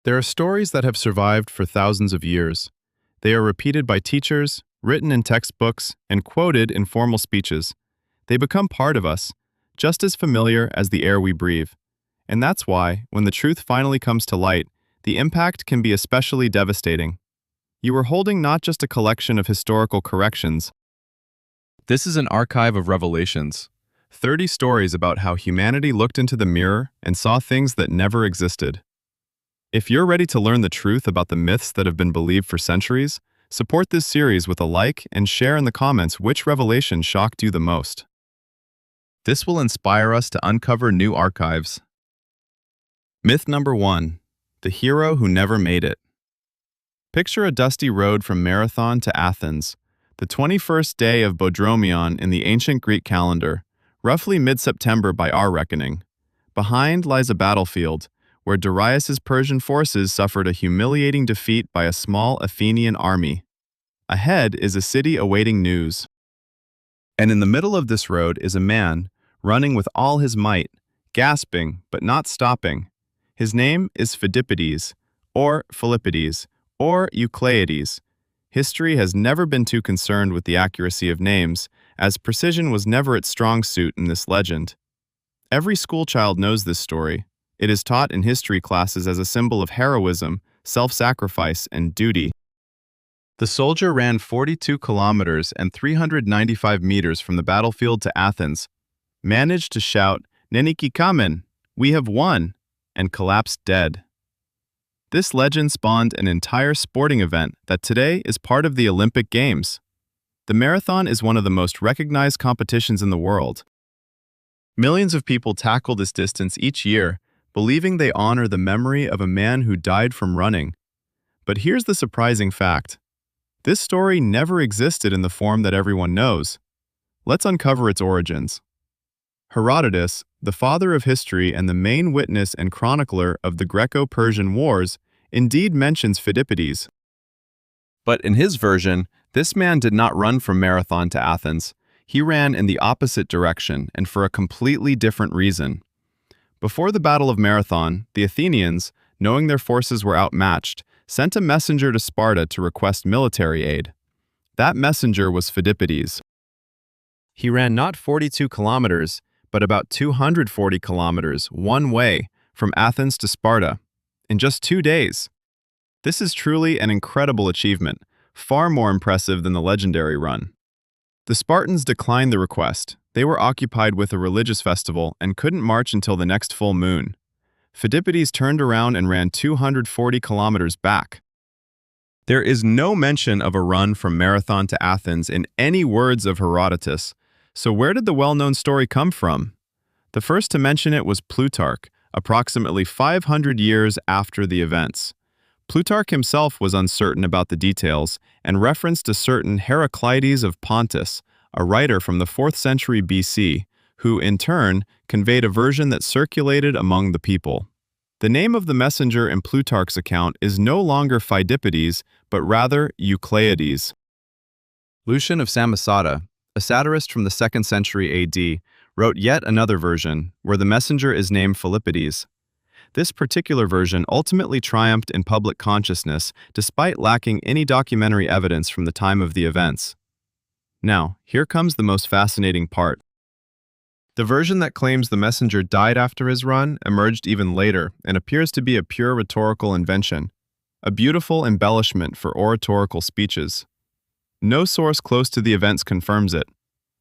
There are stories that have survived for thousands of years. They are repeated by teachers, written in textbooks, and quoted in formal speeches. They become part of us, just as familiar as the air we breathe. And that's why, when the truth finally comes to light, the impact can be especially devastating. You are holding not just a collection of historical corrections. This is an archive of revelations. 30 stories about how humanity looked into the mirror and saw things that never existed. If you're ready to learn the truth about the myths that have been believed for centuries, support this series with a like and share in the comments which revelation shocked you the most. This will inspire us to uncover new archives. Myth number 1. The hero who never made it. Picture a dusty road from Marathon to Athens, the 21st day of Bodromion in the ancient Greek calendar, roughly mid-September by our reckoning. Behind lies a battlefield, where Darius's Persian forces suffered a humiliating defeat by a small Athenian army. Ahead is a city awaiting news. And in the middle of this road is a man, running with all his might, gasping but not stopping. His name is Phidippides, or Philippides, or Eucleides. History has never been too concerned with the accuracy of names, as precision was never its strong suit in this legend. Every schoolchild knows this story. It is taught in history classes as a symbol of heroism, self-sacrifice, and duty. The soldier ran 42 kilometers and 395 meters from the battlefield to Athens, managed to shout, "Neniki kamen, we have won," and collapsed dead. This legend spawned an entire sporting event that today is part of the Olympic Games. The marathon is one of the most recognized competitions in the world. Millions of people tackle this distance each year, believing they honor the memory of a man who died from running. But here's the surprising fact. This story never existed in the form that everyone knows. Let's uncover its origins. Herodotus, the father of history and the main witness and chronicler of the Greco-Persian Wars, indeed mentions Phidippides. But in his version, this man did not run from Marathon to Athens. He ran in the opposite direction and for a completely different reason. Before the Battle of Marathon, the Athenians, knowing their forces were outmatched, sent a messenger to Sparta to request military aid. That messenger was Phidippides. He ran not 42 kilometers, but about 240 kilometers one way from Athens to Sparta, in just 2 days. This is truly an incredible achievement, far more impressive than the legendary run. The Spartans declined the request. They were occupied with a religious festival and couldn't march until the next full moon. Phidippides turned around and ran 240 kilometers back. There is no mention of a run from Marathon to Athens in any words of Herodotus. So where did the well-known story come from? The first to mention it was Plutarch, approximately 500 years after the events. Plutarch himself was uncertain about the details and referenced a certain Heraclides of Pontus, a writer from the 4th century BC, who, in turn, conveyed a version that circulated among the people. The name of the messenger in Plutarch's account is no longer Phidippides, but rather Eucleides. Lucian of Samosata, a satirist from the 2nd century AD, wrote yet another version, where the messenger is named Philippides. This particular version ultimately triumphed in public consciousness despite lacking any documentary evidence from the time of the events. Now, here comes the most fascinating part. The version that claims the messenger died after his run emerged even later and appears to be a pure rhetorical invention, a beautiful embellishment for oratorical speeches. No source close to the events confirms it.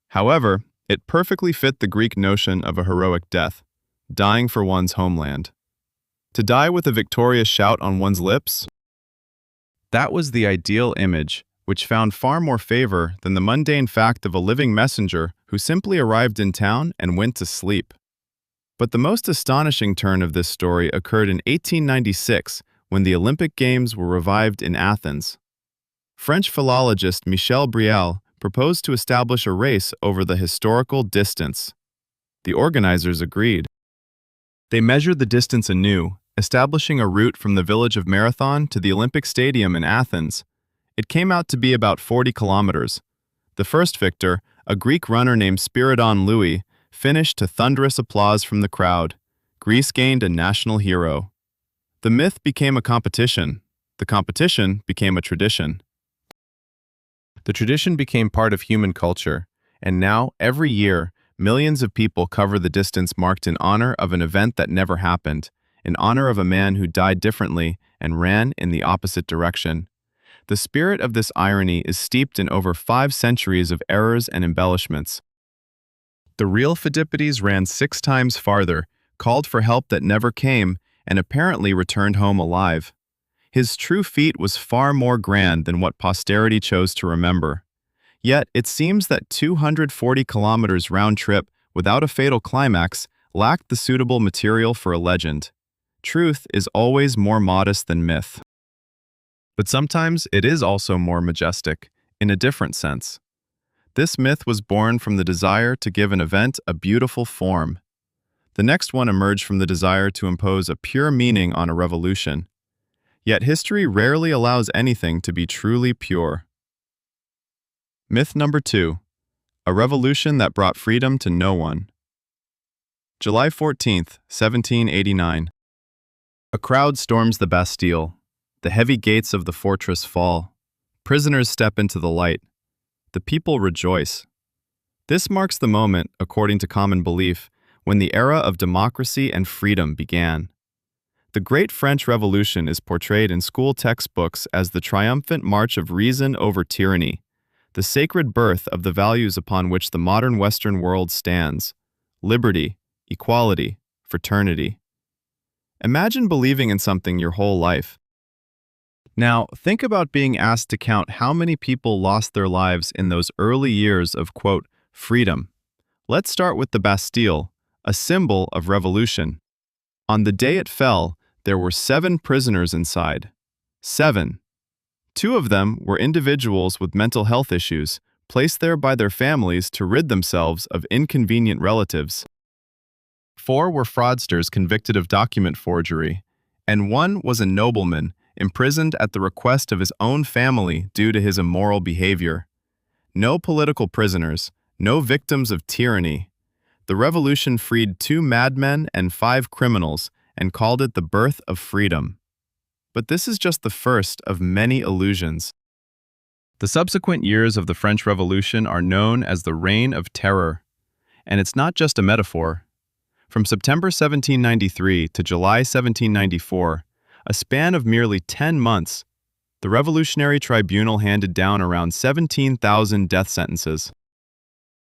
However, it perfectly fit the Greek notion of a heroic death, dying for one's homeland. To die with a victorious shout on one's lips? That was the ideal image, which found far more favor than the mundane fact of a living messenger who simply arrived in town and went to sleep. But the most astonishing turn of this story occurred in 1896, when the Olympic Games were revived in Athens. French philologist Michel Briel proposed to establish a race over the historical distance. The organizers agreed. They measured the distance anew, establishing a route from the village of Marathon to the Olympic Stadium in Athens. It came out to be about 40 kilometers. The first victor, a Greek runner named Spiridon Louis, finished to thunderous applause from the crowd. Greece gained a national hero. The myth became a competition. The competition became a tradition. The tradition became part of human culture, and now, every year, millions of people cover the distance marked in honor of an event that never happened, in honor of a man who died differently and ran in the opposite direction. The spirit of this irony is steeped in over 5 centuries of errors and embellishments. The real Pheidippides ran 6 times farther, called for help that never came, and apparently returned home alive. His true feat was far more grand than what posterity chose to remember. Yet, it seems that 240 kilometers round trip without a fatal climax lacked the suitable material for a legend. Truth is always more modest than myth. But sometimes it is also more majestic, in a different sense. This myth was born from the desire to give an event a beautiful form. The next one emerged from the desire to impose a pure meaning on a revolution. Yet history rarely allows anything to be truly pure. Myth number 2. A revolution that brought freedom to no one. July 14th, 1789. A crowd storms the Bastille. The heavy gates of the fortress fall. Prisoners step into the light. The people rejoice. This marks the moment, according to common belief, when the era of democracy and freedom began. The Great French Revolution is portrayed in school textbooks as the triumphant march of reason over tyranny, the sacred birth of the values upon which the modern Western world stands: liberty, equality, fraternity. Imagine believing in something your whole life. Now, think about being asked to count how many people lost their lives in those early years of, quote, freedom. Let's start with the Bastille, a symbol of revolution. On the day it fell, there were 7 prisoners inside. 7. 2 of them were individuals with mental health issues, placed there by their families to rid themselves of inconvenient relatives. 4 were fraudsters convicted of document forgery, and 1 was a nobleman imprisoned at the request of his own family due to his immoral behavior. No political prisoners, no victims of tyranny. The revolution freed 2 madmen and 5 criminals and called it the birth of freedom. But this is just the first of many illusions. The subsequent years of the French Revolution are known as the Reign of Terror. And it's not just a metaphor. From September 1793 to July 1794, a span of merely 10 months, the Revolutionary Tribunal handed down around 17,000 death sentences.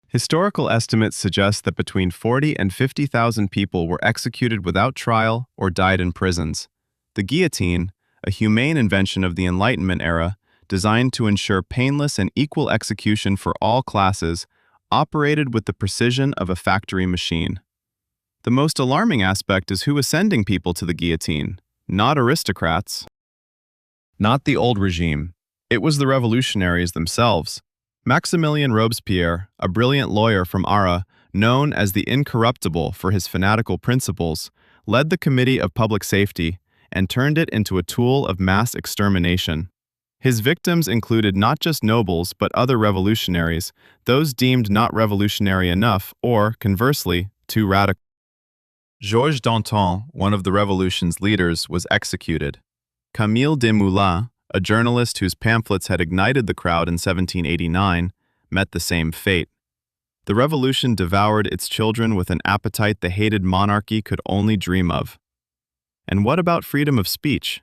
Historical estimates suggest that between 40 and 50,000 people were executed without trial or died in prisons. The guillotine, a humane invention of the Enlightenment era, designed to ensure painless and equal execution for all classes, operated with the precision of a factory machine. The most alarming aspect is who was sending people to the guillotine, not aristocrats. Not the old regime. It was the revolutionaries themselves. Maximilien Robespierre, a brilliant lawyer from Arras, known as the Incorruptible for his fanatical principles, led the Committee of Public Safety and turned it into a tool of mass extermination. His victims included not just nobles but other revolutionaries, those deemed not revolutionary enough or, conversely, too radical. Georges Danton, one of the revolution's leaders, was executed. Camille Desmoulins, a journalist whose pamphlets had ignited the crowd in 1789, met the same fate. The revolution devoured its children with an appetite the hated monarchy could only dream of. And what about freedom of speech?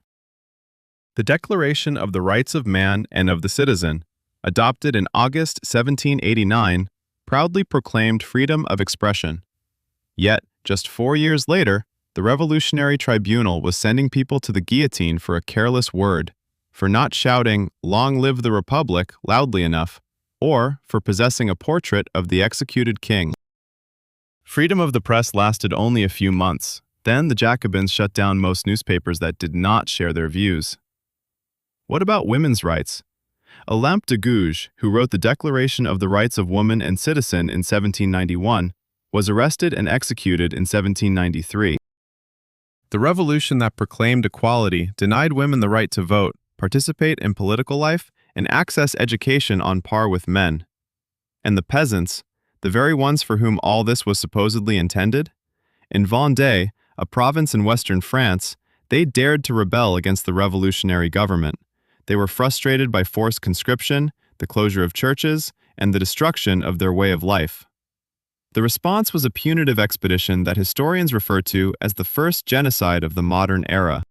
The Declaration of the Rights of Man and of the Citizen, adopted in August 1789, proudly proclaimed freedom of expression. Yet, just 4 years later, the Revolutionary Tribunal was sending people to the guillotine for a careless word, for not shouting, "Long live the Republic," loudly enough, or for possessing a portrait of the executed king. Freedom of the press lasted only a few months. Then the Jacobins shut down most newspapers that did not share their views. What about women's rights? Olympe de Gouges, who wrote the Declaration of the Rights of Woman and Citizen in 1791, was arrested and executed in 1793. The revolution that proclaimed equality denied women the right to vote, participate in political life, and access education on par with men. And the peasants, the very ones for whom all this was supposedly intended? In Vendée, a province in western France, They dared to rebel against the revolutionary government. They were frustrated by forced conscription, the closure of churches, and the destruction of their way of life. The response was a punitive expedition that historians refer to as the first genocide of the modern era.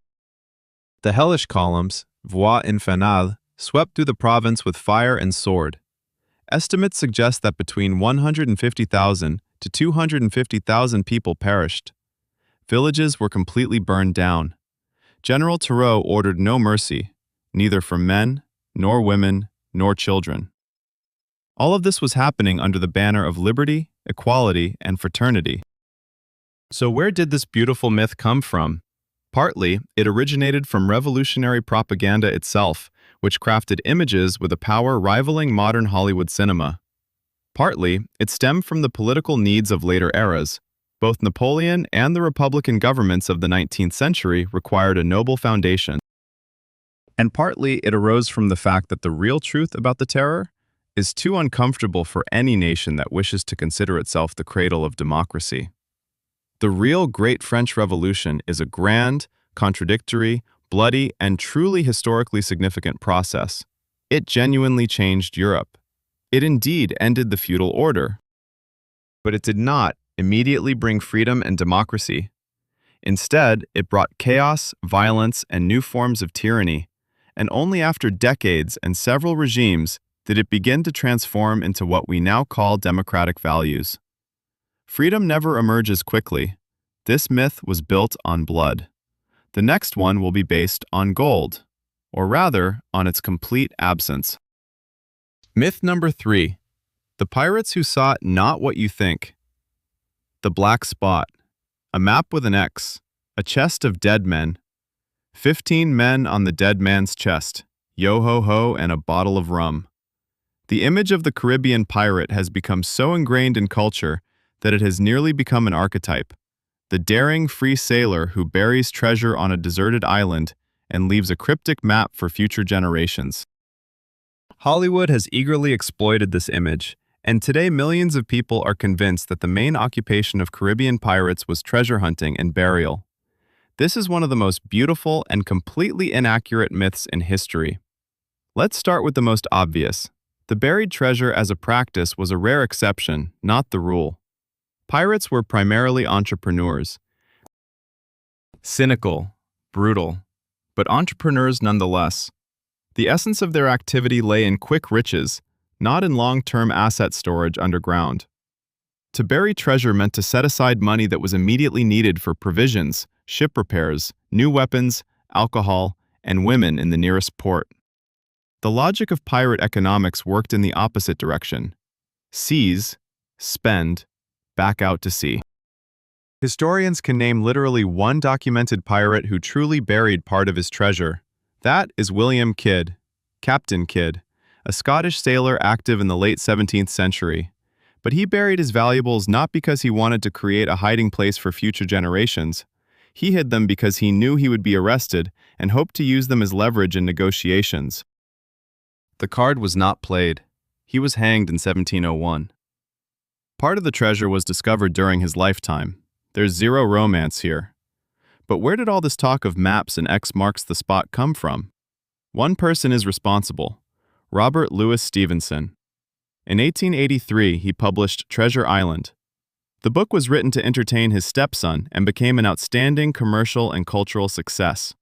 The hellish columns, voix infernales, swept through the province with fire and sword. Estimates suggest that between 150,000 to 250,000 people perished. Villages were completely burned down. General Turreau ordered no mercy, neither for men, nor women, nor children. All of this was happening under the banner of liberty, equality, and fraternity. So where did this beautiful myth come from? Partly, it originated from revolutionary propaganda itself, which crafted images with a power rivaling modern Hollywood cinema. Partly, it stemmed from the political needs of later eras. Both Napoleon and the Republican governments of the 19th century required a noble foundation. And partly, it arose from the fact that the real truth about the terror is too uncomfortable for any nation that wishes to consider itself the cradle of democracy. The real Great French Revolution is a grand, contradictory, bloody, and truly historically significant process. It genuinely changed Europe. It indeed ended the feudal order. But it did not immediately bring freedom and democracy. Instead, it brought chaos, violence, and new forms of tyranny, and only after decades and several regimes did it begin to transform into what we now call democratic values. Freedom never emerges quickly. This myth was built on blood. The next one will be based on gold, or rather, on its complete absence. Myth number 3. The pirates who sought not what you think. The black spot. A map with an X. A chest of dead men. 15 men on the dead man's chest. Yo-ho-ho and a bottle of rum. The image of the Caribbean pirate has become so ingrained in culture that it has nearly become an archetype. The daring free sailor who buries treasure on a deserted island and leaves a cryptic map for future generations. Hollywood has eagerly exploited this image, and today millions of people are convinced that the main occupation of Caribbean pirates was treasure hunting and burial. This is one of the most beautiful and completely inaccurate myths in history. Let's start with the most obvious. The buried treasure as a practice was a rare exception, not the rule. Pirates were primarily entrepreneurs. Cynical, brutal, but entrepreneurs nonetheless. The essence of their activity lay in quick riches, not in long-term asset storage underground. To bury treasure meant to set aside money that was immediately needed for provisions, ship repairs, new weapons, alcohol, and women in the nearest port. The logic of pirate economics worked in the opposite direction. Seize, spend, back out to sea. Historians can name literally one documented pirate who truly buried part of his treasure. That is William Kidd, Captain Kidd, a Scottish sailor active in the late 17th century. But he buried his valuables not because he wanted to create a hiding place for future generations. He hid them because he knew he would be arrested and hoped to use them as leverage in negotiations. The card was not played. He was hanged in 1701. Part of the treasure was discovered during his lifetime. There's zero romance here. But where did all this talk of maps and X marks the spot come from? One person is responsible: Robert Louis Stevenson. In 1883, he published Treasure Island. The book was written to entertain his stepson and became an outstanding commercial and cultural success.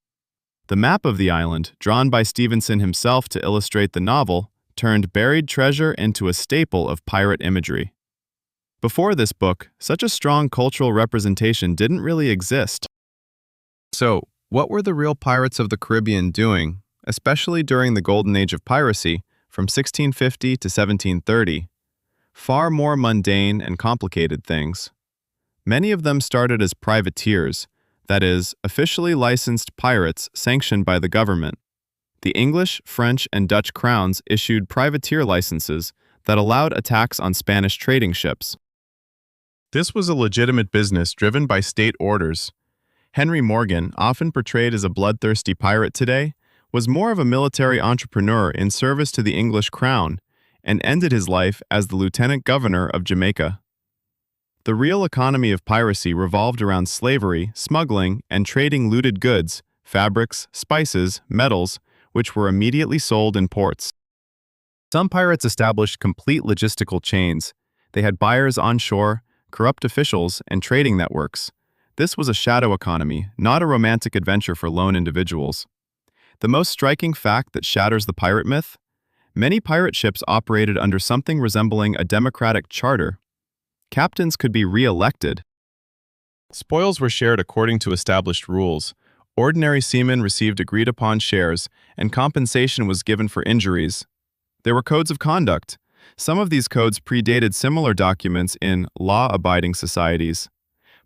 The map of the island, drawn by Stevenson himself to illustrate the novel, turned buried treasure into a staple of pirate imagery. Before this book, such a strong cultural representation didn't really exist. So, what were the real pirates of the Caribbean doing, especially during the golden age of piracy, from 1650 to 1730? Far more mundane and complicated things. Many of them started as privateers, that is, officially licensed pirates sanctioned by the government. The English, French, and Dutch crowns issued privateer licenses that allowed attacks on Spanish trading ships. This was a legitimate business driven by state orders. Henry Morgan, often portrayed as a bloodthirsty pirate today, was more of a military entrepreneur in service to the English crown and ended his life as the lieutenant governor of Jamaica. The real economy of piracy revolved around slavery, smuggling, and trading looted goods, fabrics, spices, metals, which were immediately sold in ports. Some pirates established complete logistical chains. They had buyers on shore, corrupt officials, and trading networks. This was a shadow economy, not a romantic adventure for lone individuals. The most striking fact that shatters the pirate myth? Many pirate ships operated under something resembling a democratic charter. Captains could be re-elected. Spoils were shared according to established rules. Ordinary seamen received agreed-upon shares, and compensation was given for injuries. There were codes of conduct. Some of these codes predated similar documents in law-abiding societies.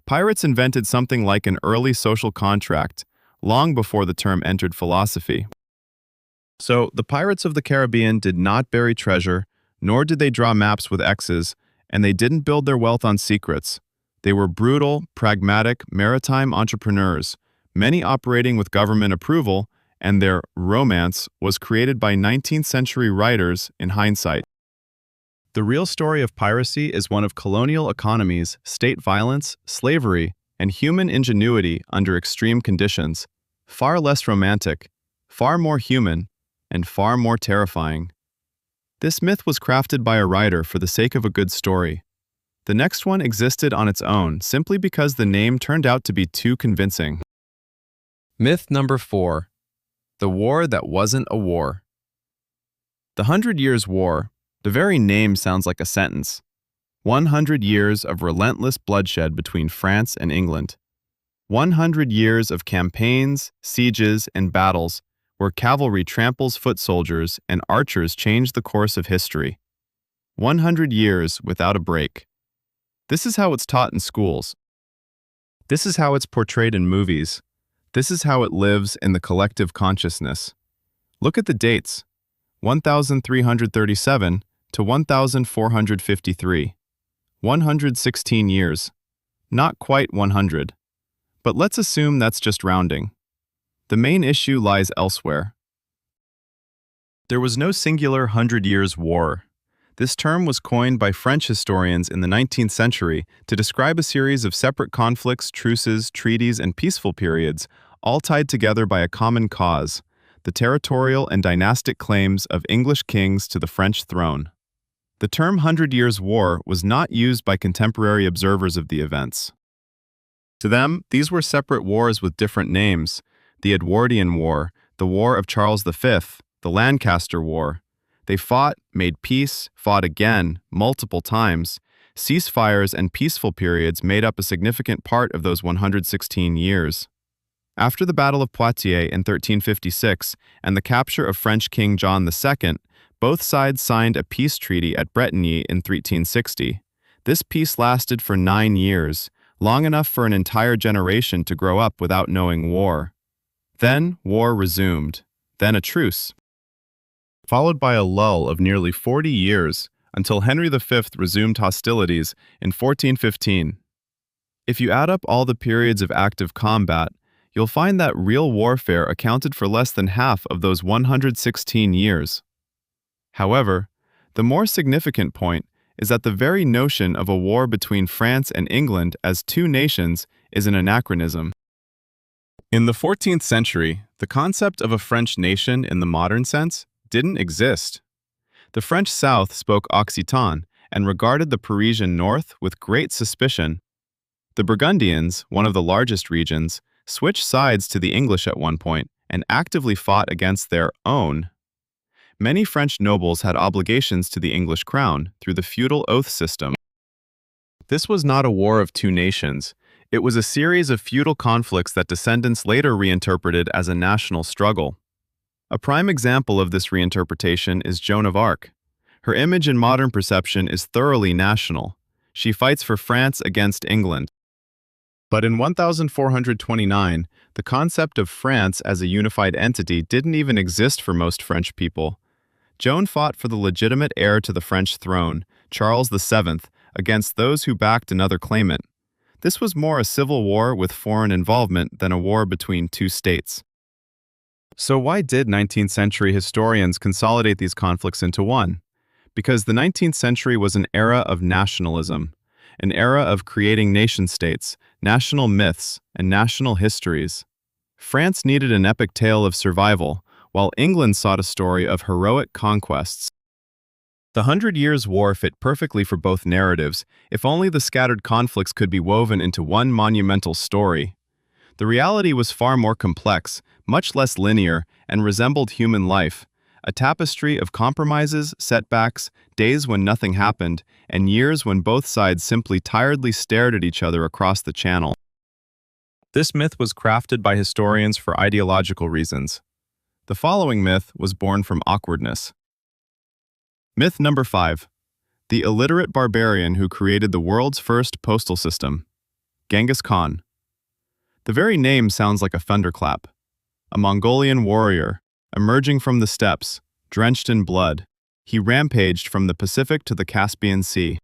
Pirates invented something like an early social contract, long before the term entered philosophy. So, the pirates of the Caribbean did not bury treasure, nor did they draw maps with X's, and they didn't build their wealth on secrets. They were brutal, pragmatic, maritime entrepreneurs, many operating with government approval, and their romance was created by 19th century writers in hindsight. The real story of piracy is one of colonial economies, state violence, slavery, and human ingenuity under extreme conditions, far less romantic, far more human, and far more terrifying. This myth was crafted by a writer for the sake of a good story. The next one existed on its own simply because the name turned out to be too convincing. Myth number 4. The war that wasn't a war. The 100 Years' War, the very name sounds like a sentence. 100 years of relentless bloodshed between France and England. 100 years of campaigns, sieges, and battles where cavalry tramples foot soldiers and archers change the course of history. 100 years without a break. This is how it's taught in schools. This is how it's portrayed in movies. This is how it lives in the collective consciousness. Look at the dates. 1337 to 1453. 116 years. Not quite 100. But let's assume that's just rounding. The main issue lies elsewhere. There was no singular 100 Years' War. This term was coined by French historians in the 19th century to describe a series of separate conflicts, truces, treaties, and peaceful periods, all tied together by a common cause: the territorial and dynastic claims of English kings to the French throne. The term 100 Years' War was not used by contemporary observers of the events. To them, these were separate wars with different names: the Edwardian War, the War of Charles V, the Lancaster War. They fought, made peace, fought again, multiple times. Ceasefires and peaceful periods made up a significant part of those 116 years. After the Battle of Poitiers in 1356 and the capture of French King John II, both sides signed a peace treaty at Bretigny in 1360. This peace lasted for 9 years, long enough for an entire generation to grow up without knowing war. Then war resumed, then a truce, followed by a lull of nearly 40 years until Henry V resumed hostilities in 1415. If you add up all the periods of active combat, you'll find that real warfare accounted for less than half of those 116 years. However, the more significant point is that the very notion of a war between France and England as two nations is an anachronism. In the 14th century, the concept of a French nation in the modern sense didn't exist. The French South spoke Occitan and regarded the Parisian North with great suspicion. The Burgundians, one of the largest regions, switched sides to the English at one point and actively fought against their own. Many French nobles had obligations to the English crown through the feudal oath system. This was not a war of two nations. It was a series of feudal conflicts that descendants later reinterpreted as a national struggle. A prime example of this reinterpretation is Joan of Arc. Her image in modern perception is thoroughly national. She fights for France against England. But in 1429, the concept of France as a unified entity didn't even exist for most French people. Joan fought for the legitimate heir to the French throne, Charles VII, against those who backed another claimant. This was more a civil war with foreign involvement than a war between two states. So why did 19th century historians consolidate these conflicts into one? Because the 19th century was an era of nationalism. an era of creating nation-states, national myths, and national histories. France needed an epic tale of survival, while England sought a story of heroic conquests. The Hundred Years' War fit perfectly for both narratives, if only the scattered conflicts could be woven into one monumental story. The reality was far more complex, much less linear, and resembled human life, a tapestry of compromises, setbacks, days when nothing happened, and years when both sides simply tiredly stared at each other across the channel. This myth was crafted by historians for ideological reasons. The following myth was born from awkwardness. Myth number 5. The illiterate barbarian who created the world's first postal system. Genghis Khan. The very name sounds like a thunderclap. A Mongolian warrior, emerging from the steppes, drenched in blood, he rampaged from the Pacific to the Caspian Sea.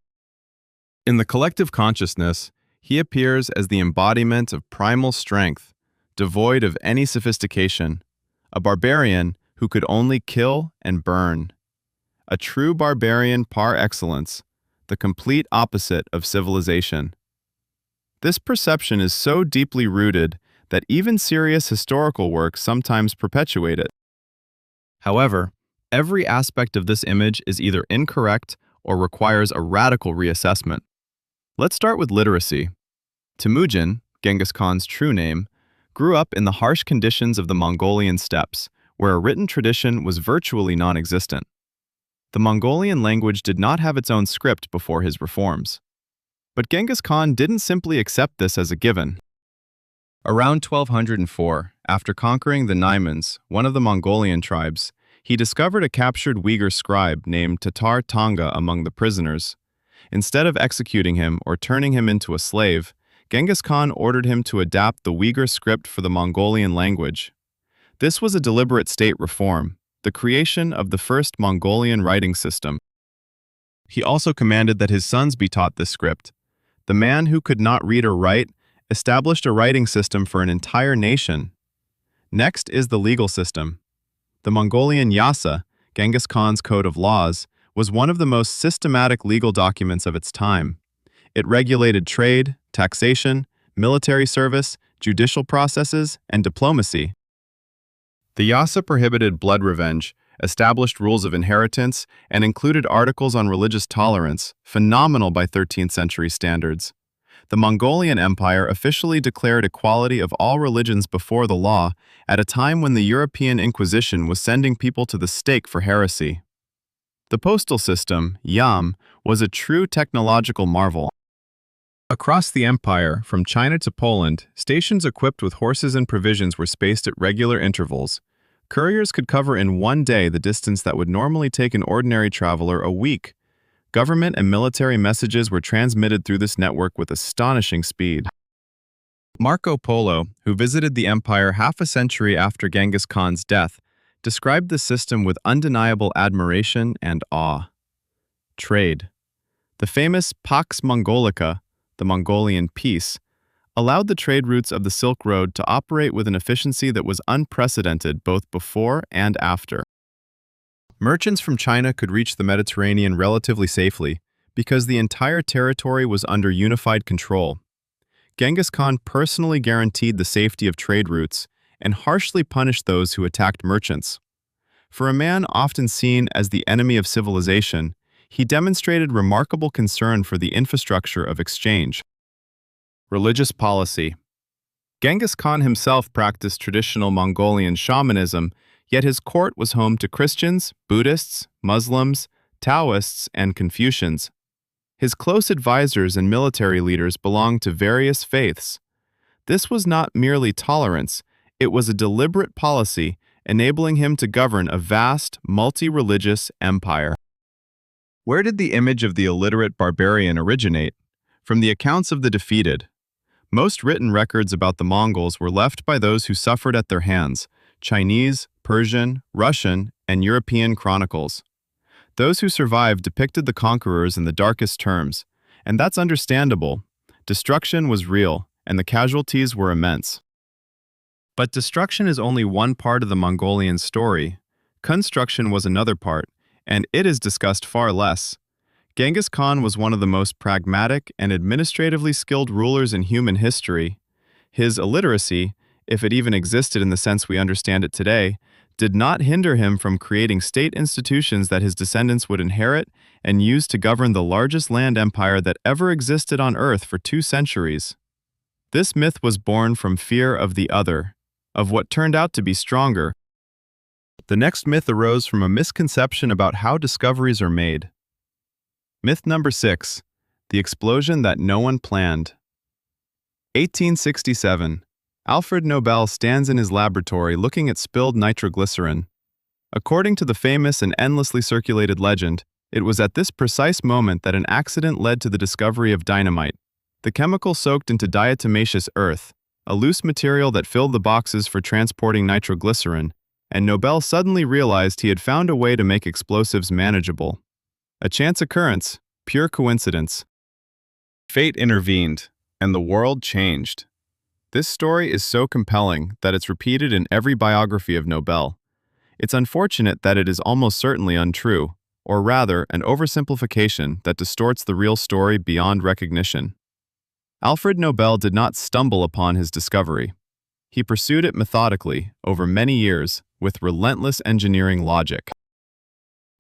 In the collective consciousness, he appears as the embodiment of primal strength, devoid of any sophistication, a barbarian who could only kill and burn. A true barbarian par excellence, the complete opposite of civilization. This perception is so deeply rooted that even serious historical works sometimes perpetuate it. However, every aspect of this image is either incorrect or requires a radical reassessment. Let's start with literacy. Temujin, Genghis Khan's true name, grew up in the harsh conditions of the Mongolian steppes, where a written tradition was virtually non-existent. The Mongolian language did not have its own script before his reforms. But Genghis Khan didn't simply accept this as a given. Around 1204, after conquering the Naimans, one of the Mongolian tribes, he discovered a captured Uyghur scribe named Tatar Tonga among the prisoners. Instead of executing him or turning him into a slave, Genghis Khan ordered him to adapt the Uyghur script for the Mongolian language. This was a deliberate state reform, the creation of the first Mongolian writing system. He also commanded that his sons be taught this script. The man who could not read or write established a writing system for an entire nation. Next is the legal system. The Mongolian Yasa, Genghis Khan's code of laws, was one of the most systematic legal documents of its time. It regulated trade, taxation, military service, judicial processes, and diplomacy. The Yasa prohibited blood revenge, established rules of inheritance, and included articles on religious tolerance, phenomenal by 13th century standards. The Mongolian Empire officially declared equality of all religions before the law at a time when the European Inquisition was sending people to the stake for heresy. The postal system, Yam, was a true technological marvel. Across the empire, from China to Poland, stations equipped with horses and provisions were spaced at regular intervals. Couriers could cover in one day the distance that would normally take an ordinary traveler a week. Government and military messages were transmitted through this network with astonishing speed. Marco Polo, who visited the empire half a century after Genghis Khan's death, described the system with undeniable admiration and awe. Trade. The famous Pax Mongolica, the Mongolian peace, allowed the trade routes of the Silk Road to operate with an efficiency that was unprecedented both before and after. Merchants from China could reach the Mediterranean relatively safely because the entire territory was under unified control. Genghis Khan personally guaranteed the safety of trade routes and harshly punished those who attacked merchants. For a man often seen as the enemy of civilization, he demonstrated remarkable concern for the infrastructure of exchange. Religious policy. Genghis Khan himself practiced traditional Mongolian shamanism, yet his court was home to Christians, Buddhists, Muslims, Taoists, and Confucians. His close advisors and military leaders belonged to various faiths. This was not merely tolerance, it was a deliberate policy enabling him to govern a vast, multi-religious empire. Where did the image of the illiterate barbarian originate? From the accounts of the defeated. Most written records about the Mongols were left by those who suffered at their hands: Chinese, Persian, Russian, and European chronicles. Those who survived depicted the conquerors in the darkest terms, and that's understandable. Destruction was real, and the casualties were immense. But destruction is only one part of the Mongolian story. Construction was another part, and it is discussed far less. Genghis Khan was one of the most pragmatic and administratively skilled rulers in human history. His illiteracy, if it even existed in the sense we understand it today, did not hinder him from creating state institutions that his descendants would inherit and use to govern the largest land empire that ever existed on Earth for 2 centuries. This myth was born from fear of the other, of what turned out to be stronger. The next myth arose from a misconception about how discoveries are made. Myth number 6, the explosion that no one planned. 1867. Alfred Nobel stands in his laboratory looking at spilled nitroglycerin. According to the famous and endlessly circulated legend, it was at this precise moment that an accident led to the discovery of dynamite, the chemical soaked into diatomaceous earth, a loose material that filled the boxes for transporting nitroglycerin, and Nobel suddenly realized he had found a way to make explosives manageable. A chance occurrence, pure coincidence. Fate intervened, and the world changed. This story is so compelling that it's repeated in every biography of Nobel. It's unfortunate that it is almost certainly untrue, or rather, an oversimplification that distorts the real story beyond recognition. Alfred Nobel did not stumble upon his discovery. He pursued it methodically, over many years, with relentless engineering logic.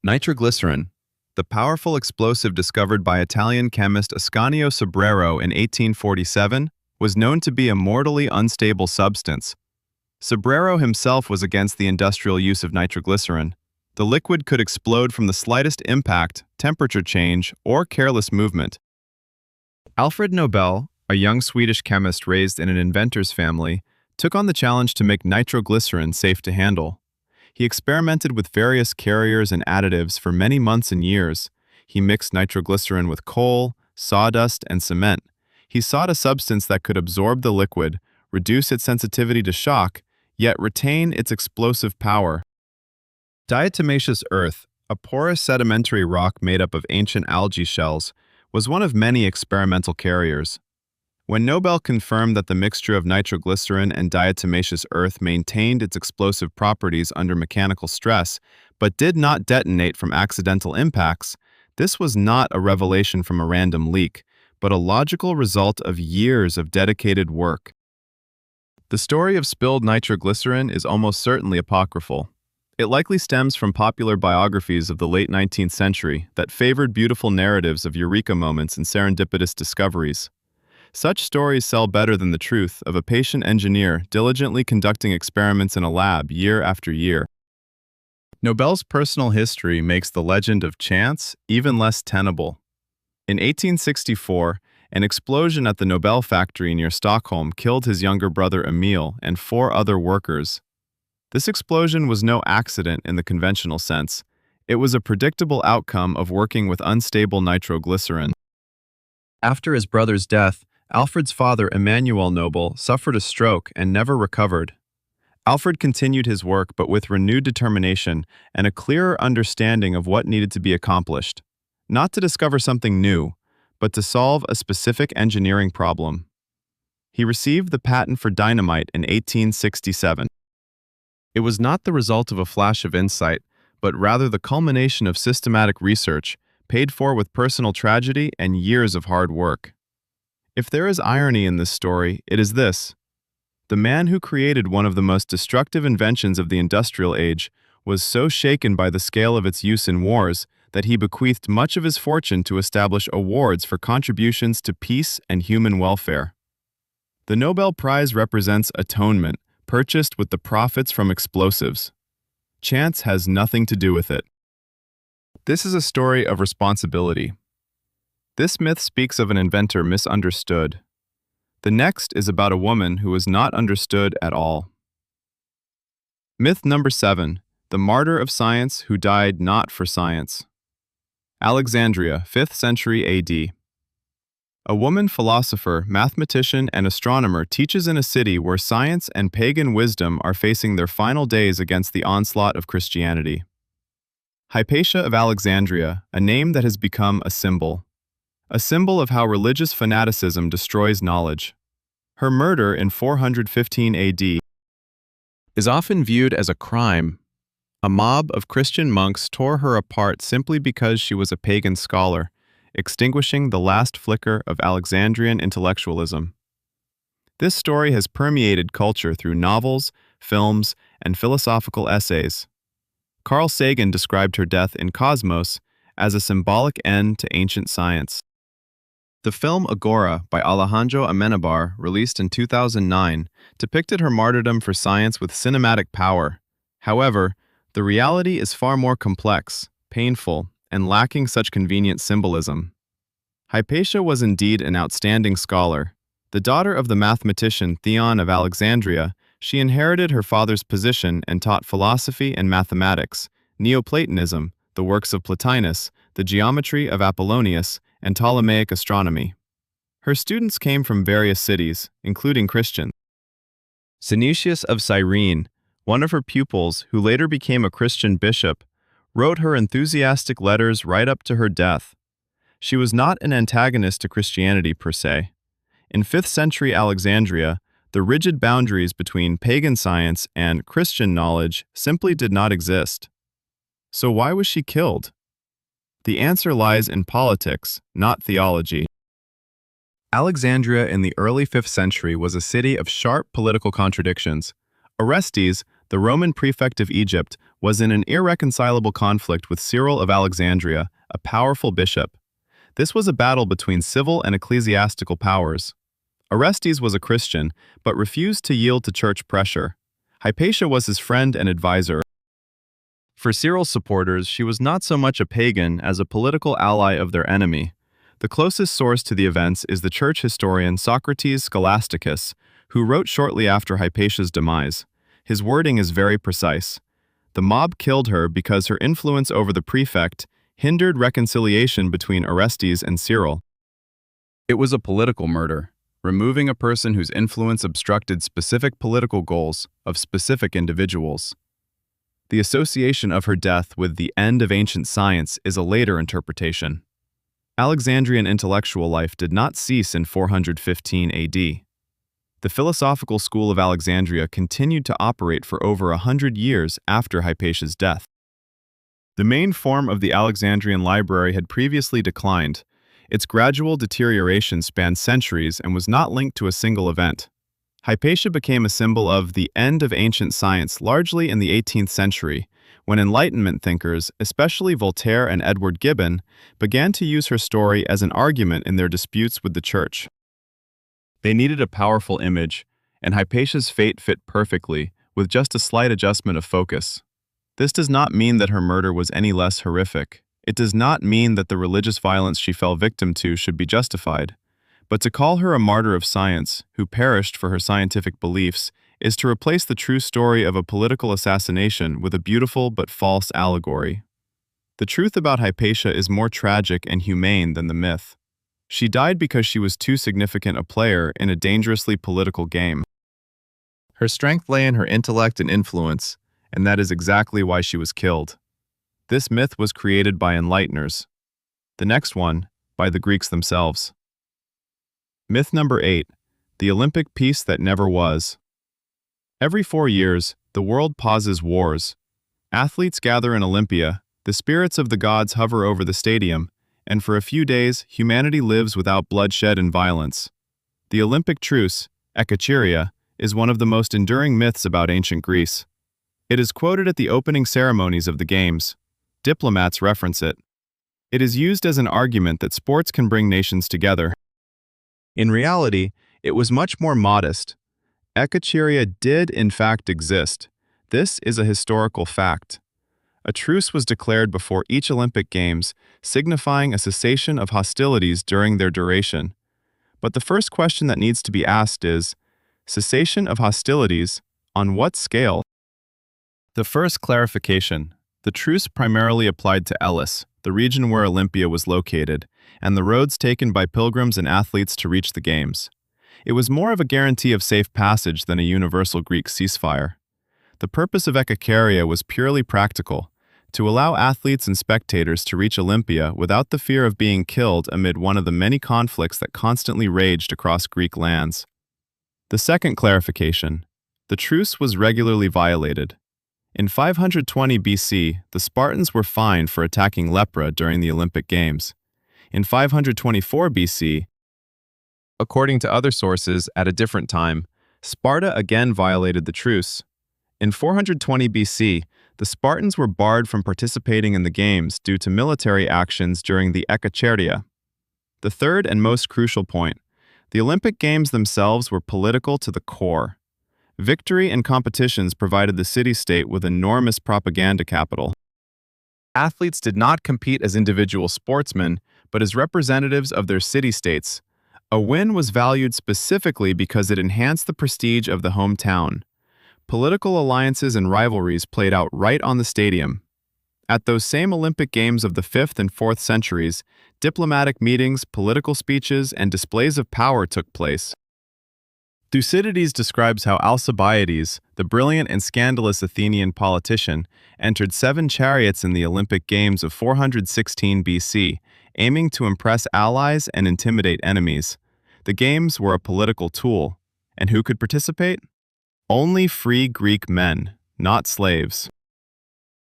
Nitroglycerin, the powerful explosive discovered by Italian chemist Ascanio Sobrero in 1847, was known to be a mortally unstable substance. Sobrero himself was against the industrial use of nitroglycerin. The liquid could explode from the slightest impact, temperature change, or careless movement. Alfred Nobel, a young Swedish chemist raised in an inventor's family, took on the challenge to make nitroglycerin safe to handle. He experimented with various carriers and additives for many months and years. He mixed nitroglycerin with coal, sawdust, and cement. He sought a substance that could absorb the liquid, reduce its sensitivity to shock, yet retain its explosive power. Diatomaceous earth, a porous sedimentary rock made up of ancient algae shells, was one of many experimental carriers. When Nobel confirmed that the mixture of nitroglycerin and diatomaceous earth maintained its explosive properties under mechanical stress, but did not detonate from accidental impacts, this was not a revelation from a random leak, but a logical result of years of dedicated work. The story of spilled nitroglycerin is almost certainly apocryphal. It likely stems from popular biographies of the late 19th century that favored beautiful narratives of eureka moments and serendipitous discoveries. Such stories sell better than the truth of a patient engineer diligently conducting experiments in a lab year after year. Nobel's personal history makes the legend of chance even less tenable. In 1864, an explosion at the Nobel factory near Stockholm killed his younger brother Emil and 4 other workers. This explosion was no accident in the conventional sense. It was a predictable outcome of working with unstable nitroglycerin. After his brother's death, Alfred's father, Emanuel Nobel, suffered a stroke and never recovered. Alfred continued his work but with renewed determination and a clearer understanding of what needed to be accomplished. Not to discover something new, but to solve a specific engineering problem. He received the patent for dynamite in 1867. It was not the result of a flash of insight, but rather the culmination of systematic research, paid for with personal tragedy and years of hard work. If there is irony in this story, it is this. The man who created one of the most destructive inventions of the industrial age was so shaken by the scale of its use in wars that he bequeathed much of his fortune to establish awards for contributions to peace and human welfare. The Nobel Prize represents atonement, purchased with the profits from explosives. Chance has nothing to do with it. This is a story of responsibility. This myth speaks of an inventor misunderstood. The next is about a woman who was not understood at all. Myth number 7, the martyr of science who died not for science. Alexandria, 5th century AD. A woman philosopher, mathematician, and astronomer teaches in a city where science and pagan wisdom are facing their final days against the onslaught of Christianity. Hypatia of Alexandria, a name that has become a symbol of how religious fanaticism destroys knowledge. Her murder in 415 AD is often viewed as a crime. A mob of Christian monks tore her apart simply because she was a pagan scholar, extinguishing the last flicker of Alexandrian intellectualism. This story has permeated culture through novels, films, and philosophical essays. Carl Sagan described her death in Cosmos as a symbolic end to ancient science. The film Agora by Alejandro Amenabar, released in 2009, depicted her martyrdom for science with cinematic power. However, the reality is far more complex, painful, and lacking such convenient symbolism. Hypatia was indeed an outstanding scholar. The daughter of the mathematician Theon of Alexandria, she inherited her father's position and taught philosophy and mathematics, Neoplatonism, the works of Plotinus, the geometry of Apollonius, and Ptolemaic astronomy. Her students came from various cities, including Christians. Synesius of Cyrene, one of her pupils who later became a Christian bishop, wrote her enthusiastic letters right up to her death. She was not an antagonist to Christianity per se. In 5th century Alexandria, the rigid boundaries between pagan science and Christian knowledge simply did not exist. So why was she killed? The answer lies in politics, not theology. Alexandria in the early 5th century was a city of sharp political contradictions. Orestes, the Roman prefect of Egypt, was in an irreconcilable conflict with Cyril of Alexandria, a powerful bishop. This was a battle between civil and ecclesiastical powers. Orestes was a Christian, but refused to yield to church pressure. Hypatia was his friend and advisor. For Cyril's supporters, she was not so much a pagan as a political ally of their enemy. The closest source to the events is the church historian Socrates Scholasticus, who wrote shortly after Hypatia's demise. His wording is very precise. The mob killed her because her influence over the prefect hindered reconciliation between Orestes and Cyril. It was a political murder, removing a person whose influence obstructed specific political goals of specific individuals. The association of her death with the end of ancient science is a later interpretation. Alexandrian intellectual life did not cease in 415 AD. The philosophical school of Alexandria continued to operate for over 100 years after Hypatia's death. The main form of the Alexandrian library had previously declined. Its gradual deterioration spanned centuries and was not linked to a single event. Hypatia became a symbol of the end of ancient science largely in the 18th century, when Enlightenment thinkers, especially Voltaire and Edward Gibbon, began to use her story as an argument in their disputes with the Church. They needed a powerful image, and Hypatia's fate fit perfectly, with just a slight adjustment of focus. This does not mean that her murder was any less horrific. It does not mean that the religious violence she fell victim to should be justified. But to call her a martyr of science, who perished for her scientific beliefs, is to replace the true story of a political assassination with a beautiful but false allegory. The truth about Hypatia is more tragic and humane than the myth. She died because she was too significant a player in a dangerously political game. Her strength lay in her intellect and influence, and that is exactly why she was killed. This myth was created by enlighteners. The next one, by the Greeks themselves. Myth number 8, the Olympic peace that never was. Every 4 years, the world pauses wars. Athletes gather in Olympia, the spirits of the gods hover over the stadium, and for a few days, humanity lives without bloodshed and violence. The Olympic truce, ekacheria, is one of the most enduring myths about ancient Greece. It is quoted at the opening ceremonies of the Games. Diplomats reference it. It is used as an argument that sports can bring nations together. In reality, it was much more modest. Ekacheria did in fact exist. This is a historical fact. A truce was declared before each Olympic Games, signifying a cessation of hostilities during their duration. But the first question that needs to be asked is, cessation of hostilities, on what scale? The first clarification. The truce primarily applied to Elis, the region where Olympia was located, and the roads taken by pilgrims and athletes to reach the Games. It was more of a guarantee of safe passage than a universal Greek ceasefire. The purpose of ekacheria was purely practical, to allow athletes and spectators to reach Olympia without the fear of being killed amid one of the many conflicts that constantly raged across Greek lands. The second clarification. The truce was regularly violated. In 520 BC, the Spartans were fined for attacking lepra during the Olympic Games. In 524 BC, according to other sources, at a different time, Sparta again violated the truce. In 420 BC, the Spartans were barred from participating in the games due to military actions during the Ekacheria. The third and most crucial point, the Olympic Games themselves were political to the core. Victory in competitions provided the city-state with enormous propaganda capital. Athletes did not compete as individual sportsmen, but as representatives of their city-states. A win was valued specifically because it enhanced the prestige of the hometown. Political alliances and rivalries played out right on the stadium. At those same Olympic Games of the 5th and 4th centuries, diplomatic meetings, political speeches, and displays of power took place. Thucydides describes how Alcibiades, the brilliant and scandalous Athenian politician, entered 7 chariots in the Olympic Games of 416 BC, aiming to impress allies and intimidate enemies. The games were a political tool, and who could participate? Only free Greek men, not slaves.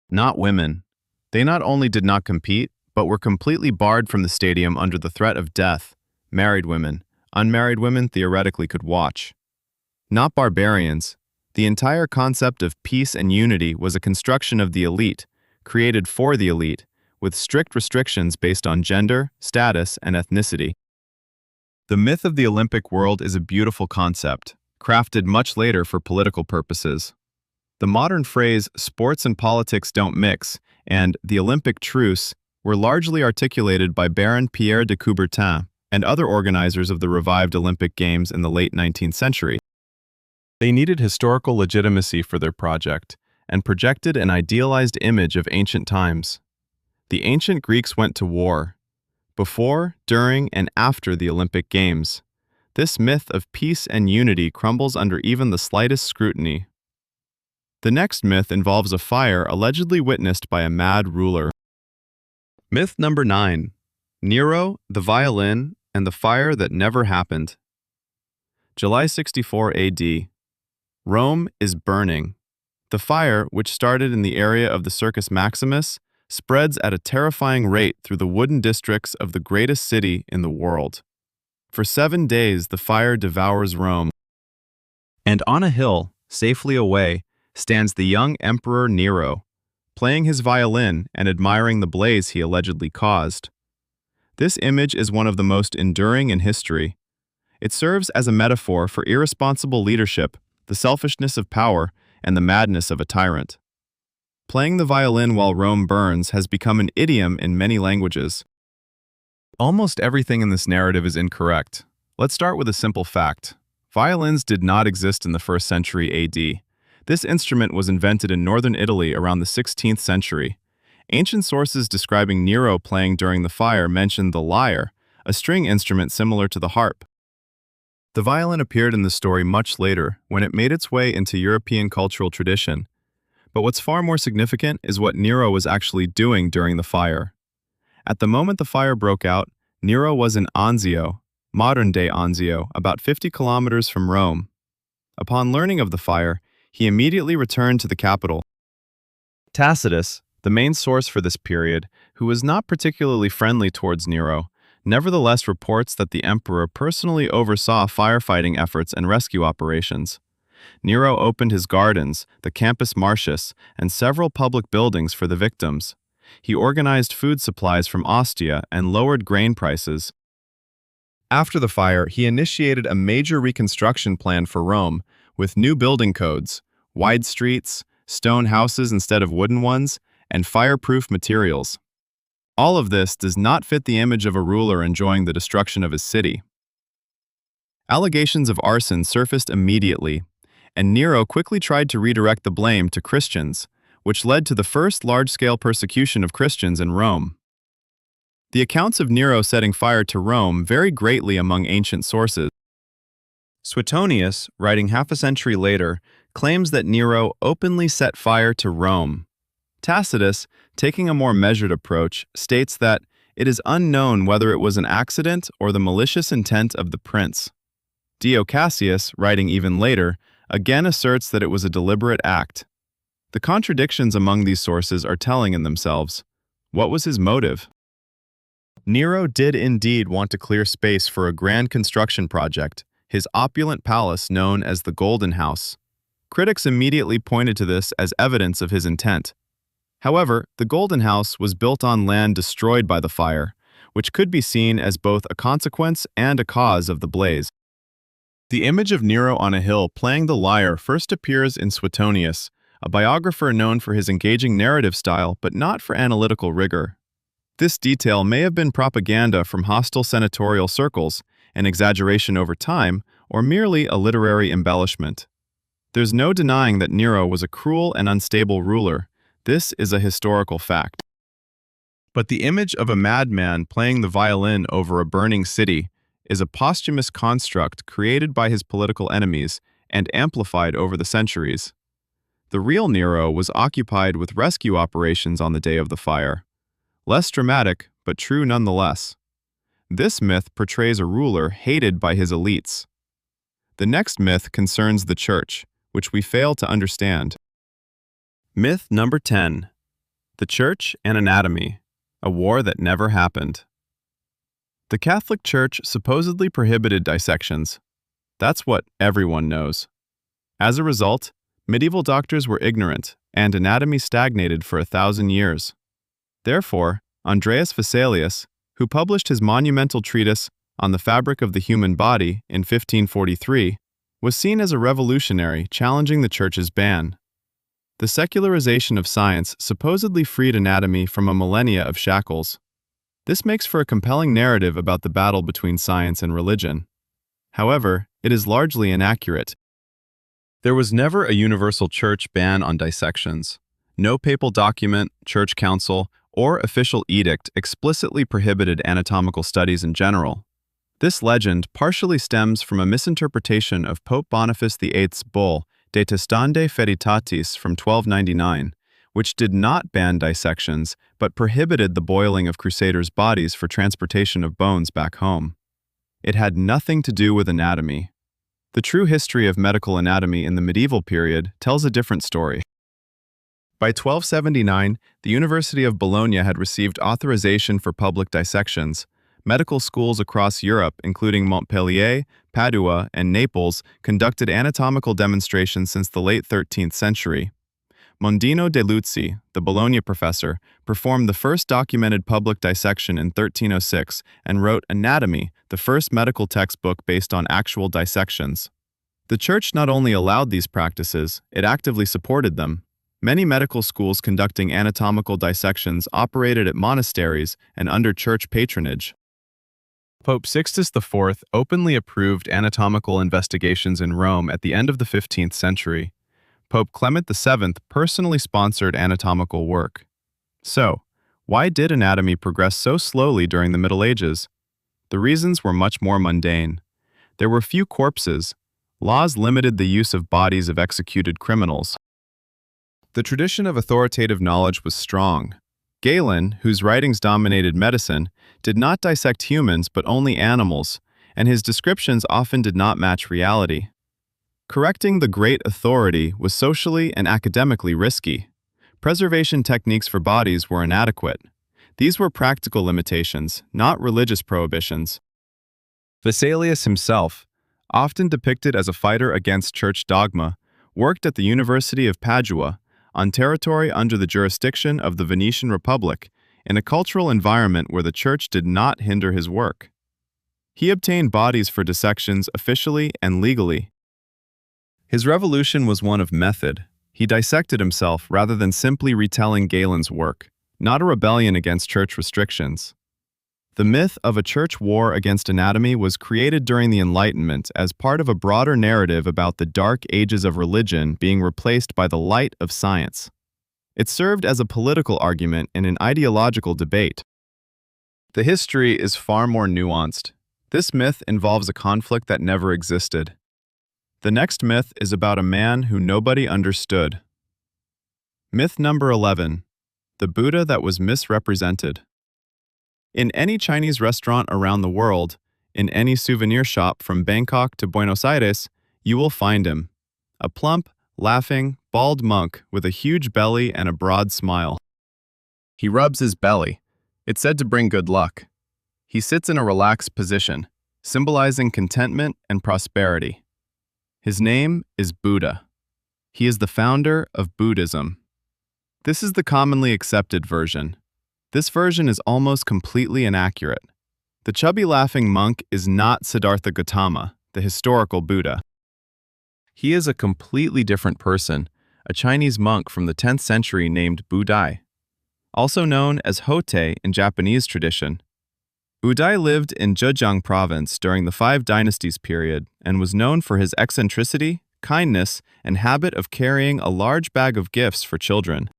Not women. They not only did not compete, but were completely barred from the stadium under the threat of death. Married women. Unmarried women theoretically could watch. Not barbarians. The entire concept of peace and unity was a construction of the elite, created for the elite, with strict restrictions based on gender, status, and ethnicity. The myth of the Olympic world is a beautiful concept, crafted much later for political purposes. The modern phrase, sports and politics don't mix, and the Olympic truce were largely articulated by Baron Pierre de Coubertin and other organizers of the revived Olympic Games in the late 19th century. They needed historical legitimacy for their project and projected an idealized image of ancient times. The ancient Greeks went to war before, during, and after the Olympic Games. This myth of peace and unity crumbles under even the slightest scrutiny. The next myth involves a fire allegedly witnessed by a mad ruler. Myth number 9. Nero, the violin, and the fire that never happened. July 64 AD. Rome is burning. The fire, which started in the area of the Circus Maximus, spreads at a terrifying rate through the wooden districts of the greatest city in the world. For 7 days, the fire devours Rome. And on a hill, safely away, stands the young Emperor Nero, playing his violin and admiring the blaze he allegedly caused. This image is one of the most enduring in history. It serves as a metaphor for irresponsible leadership, the selfishness of power, and the madness of a tyrant. Playing the violin while Rome burns has become an idiom in many languages. Almost everything in this narrative is incorrect. Let's start with a simple fact. Violins did not exist in the 1st century AD. This instrument was invented in northern Italy around the 16th century. Ancient sources describing Nero playing during the fire mention the lyre, a string instrument similar to the harp. The violin appeared in the story much later, when it made its way into European cultural tradition. But what's far more significant is what Nero was actually doing during the fire. At the moment the fire broke out, Nero was in Anzio, modern-day Anzio, about 50 kilometers from Rome. Upon learning of the fire, he immediately returned to the capital. Tacitus, the main source for this period, who was not particularly friendly towards Nero, nevertheless reports that the emperor personally oversaw firefighting efforts and rescue operations. Nero opened his gardens, the Campus Martius, and several public buildings for the victims. He organized food supplies from Ostia and lowered grain prices. After the fire, he initiated a major reconstruction plan for Rome, with new building codes, wide streets, stone houses instead of wooden ones, and fireproof materials. All of this does not fit the image of a ruler enjoying the destruction of his city. Allegations of arson surfaced immediately, and Nero quickly tried to redirect the blame to Christians, which led to the first large-scale persecution of Christians in Rome. The accounts of Nero setting fire to Rome vary greatly among ancient sources. Suetonius, writing half a century later, claims that Nero openly set fire to Rome. Tacitus, taking a more measured approach, states that it is unknown whether it was an accident or the malicious intent of the prince. Dio Cassius, writing even later, again asserts that it was a deliberate act. The contradictions among these sources are telling in themselves. What was his motive? Nero did indeed want to clear space for a grand construction project, his opulent palace known as the Golden House. Critics immediately pointed to this as evidence of his intent. However, the Golden House was built on land destroyed by the fire, which could be seen as both a consequence and a cause of the blaze. The image of Nero on a hill playing the lyre first appears in Suetonius, a biographer known for his engaging narrative style but not for analytical rigor. This detail may have been propaganda from hostile senatorial circles, an exaggeration over time, or merely a literary embellishment. There's no denying that Nero was a cruel and unstable ruler. This is a historical fact. But the image of a madman playing the violin over a burning city is a posthumous construct created by his political enemies and amplified over the centuries. The real Nero was occupied with rescue operations on the day of the fire. Less dramatic, but true nonetheless. This myth portrays a ruler hated by his elites. The next myth concerns the church, which we fail to understand. Myth number 10. The Church and Anatomy, a war that never happened. The Catholic Church supposedly prohibited dissections. That's what everyone knows. As a result, medieval doctors were ignorant, and anatomy stagnated for 1,000 years. Therefore, Andreas Vesalius, who published his monumental treatise on the fabric of the human body in 1543, was seen as a revolutionary challenging the Church's ban. The secularization of science supposedly freed anatomy from a millennia of shackles. This makes for a compelling narrative about the battle between science and religion. However, it is largely inaccurate. There was never a universal church ban on dissections. No papal document, church council, or official edict explicitly prohibited anatomical studies in general. This legend partially stems from a misinterpretation of Pope Boniface VIII's bull De Testande Feritatis from 1299, which did not ban dissections but prohibited the boiling of crusaders' bodies for transportation of bones back home. It had nothing to do with anatomy. The true history of medical anatomy in the medieval period tells a different story. By 1279, the University of Bologna had received authorization for public dissections. Medical schools across Europe, including Montpellier, Padua, and Naples, conducted anatomical demonstrations since the late 13th century. Mondino de Luzzi, the Bologna professor, performed the first documented public dissection in 1306 and wrote Anatomy, the first medical textbook based on actual dissections. The Church not only allowed these practices, it actively supported them. Many medical schools conducting anatomical dissections operated at monasteries and under church patronage. Pope Sixtus IV openly approved anatomical investigations in Rome at the end of the 15th century. Pope Clement VII personally sponsored anatomical work. So, why did anatomy progress so slowly during the Middle Ages? The reasons were much more mundane. There were few corpses. Laws limited the use of bodies of executed criminals. The tradition of authoritative knowledge was strong. Galen, whose writings dominated medicine, did not dissect humans but only animals, and his descriptions often did not match reality. Correcting the great authority was socially and academically risky. Preservation techniques for bodies were inadequate. These were practical limitations, not religious prohibitions. Vesalius himself, often depicted as a fighter against church dogma, worked at the University of Padua, on territory under the jurisdiction of the Venetian Republic, in a cultural environment where the church did not hinder his work. He obtained bodies for dissections officially and legally. His revolution was one of method. He dissected himself rather than simply retelling Galen's work, not a rebellion against church restrictions. The myth of a church war against anatomy was created during the Enlightenment as part of a broader narrative about the dark ages of religion being replaced by the light of science. It served as a political argument in an ideological debate. The history is far more nuanced. This myth involves a conflict that never existed. The next myth is about a man who nobody understood. Myth number 11. The Buddha that was misrepresented. In any Chinese restaurant around the world, in any souvenir shop from Bangkok to Buenos Aires, you will find him. A plump, laughing, bald monk with a huge belly and a broad smile. He rubs his belly. It's said to bring good luck. He sits in a relaxed position, symbolizing contentment and prosperity. His name is Buddha. He is the founder of Buddhism. This is the commonly accepted version. This version is almost completely inaccurate. The chubby laughing monk is not Siddhartha Gautama, the historical Buddha. He is a completely different person, a Chinese monk from the 10th century named Budai, also known as Hotei in Japanese tradition. Budai lived in Zhejiang province during the Five Dynasties period and was known for his eccentricity, kindness, and habit of carrying a large bag of gifts for children.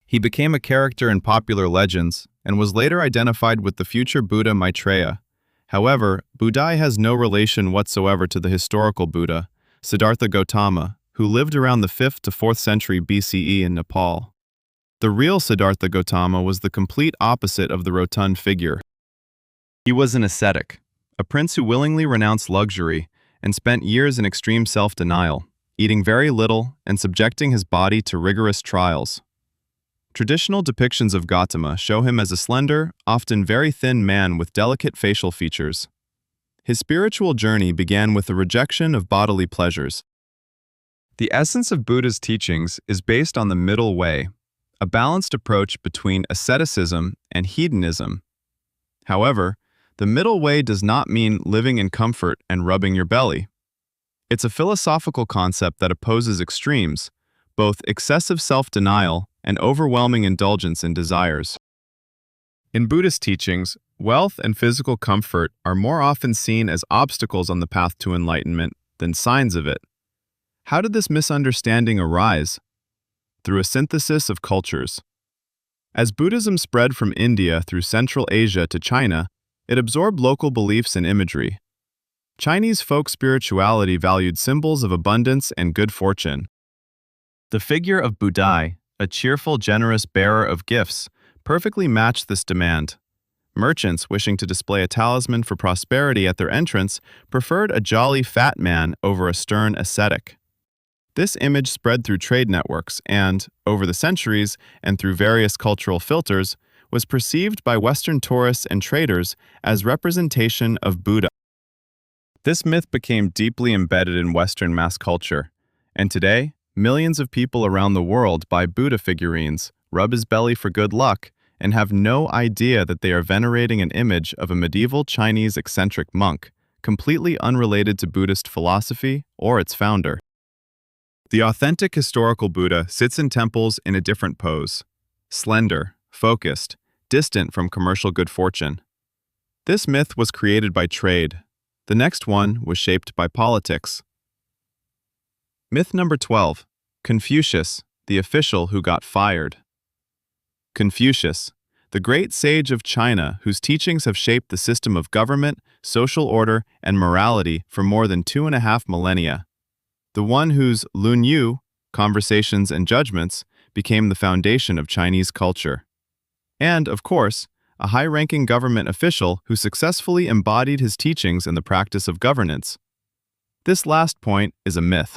He became a character in popular legends and was later identified with the future Buddha Maitreya. However, Budai has no relation whatsoever to the historical Buddha, Siddhartha Gautama, who lived around the 5th to 4th century BCE in Nepal. The real Siddhartha Gautama was the complete opposite of the rotund figure. He was an ascetic, a prince who willingly renounced luxury and spent years in extreme self-denial, eating very little and subjecting his body to rigorous trials. Traditional depictions of Gautama show him as a slender, often very thin man with delicate facial features. His spiritual journey began with the rejection of bodily pleasures. The essence of Buddha's teachings is based on the middle way, a balanced approach between asceticism and hedonism. However, the middle way does not mean living in comfort and rubbing your belly. It's a philosophical concept that opposes extremes, both excessive self-denial and overwhelming indulgence in desires. In Buddhist teachings, wealth and physical comfort are more often seen as obstacles on the path to enlightenment than signs of it. How did this misunderstanding arise? Through a synthesis of cultures. As Buddhism spread from India through Central Asia to China, it absorbed local beliefs and imagery. Chinese folk spirituality valued symbols of abundance and good fortune. The figure of Budai, a cheerful, generous bearer of gifts, perfectly matched this demand. Merchants wishing to display a talisman for prosperity at their entrance preferred a jolly fat man over a stern ascetic. This image spread through trade networks and, over the centuries and through various cultural filters, was perceived by Western tourists and traders as representation of Buddha. This myth became deeply embedded in Western mass culture, and today, millions of people around the world buy Buddha figurines, rub his belly for good luck, and have no idea that they are venerating an image of a medieval Chinese eccentric monk, completely unrelated to Buddhist philosophy or its founder. The authentic historical Buddha sits in temples in a different pose, slender, focused, distant from commercial good fortune. This myth was created by trade. The next one was shaped by politics. Myth number 12. Confucius, the official who got fired. Confucius, the great sage of China whose teachings have shaped the system of government, social order, and morality for more than 2.5 millennia. The one whose Lun Yu, Conversations and Judgments, became the foundation of Chinese culture. And, of course, a high-ranking government official who successfully embodied his teachings in the practice of governance. This last point is a myth.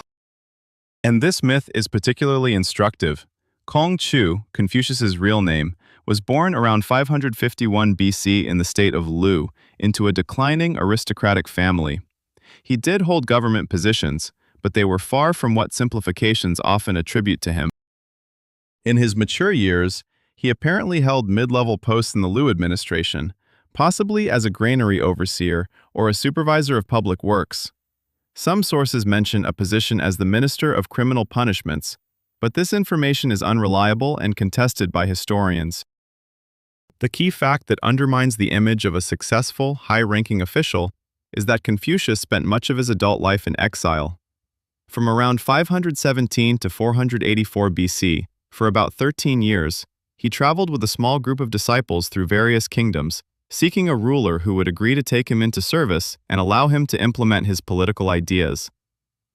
And this myth is particularly instructive. Kong Chu, Confucius's real name, was born around 551 BC in the state of Lu into a declining aristocratic family. He did hold government positions, but they were far from what simplifications often attribute to him. In his mature years, he apparently held mid-level posts in the Lu administration, possibly as a granary overseer or a supervisor of public works. Some sources mention a position as the Minister of Criminal Punishments, but this information is unreliable and contested by historians. The key fact that undermines the image of a successful, high-ranking official is that Confucius spent much of his adult life in exile. From around 517 to 484 BC, for about 13 years, he traveled with a small group of disciples through various kingdoms, seeking a ruler who would agree to take him into service and allow him to implement his political ideas.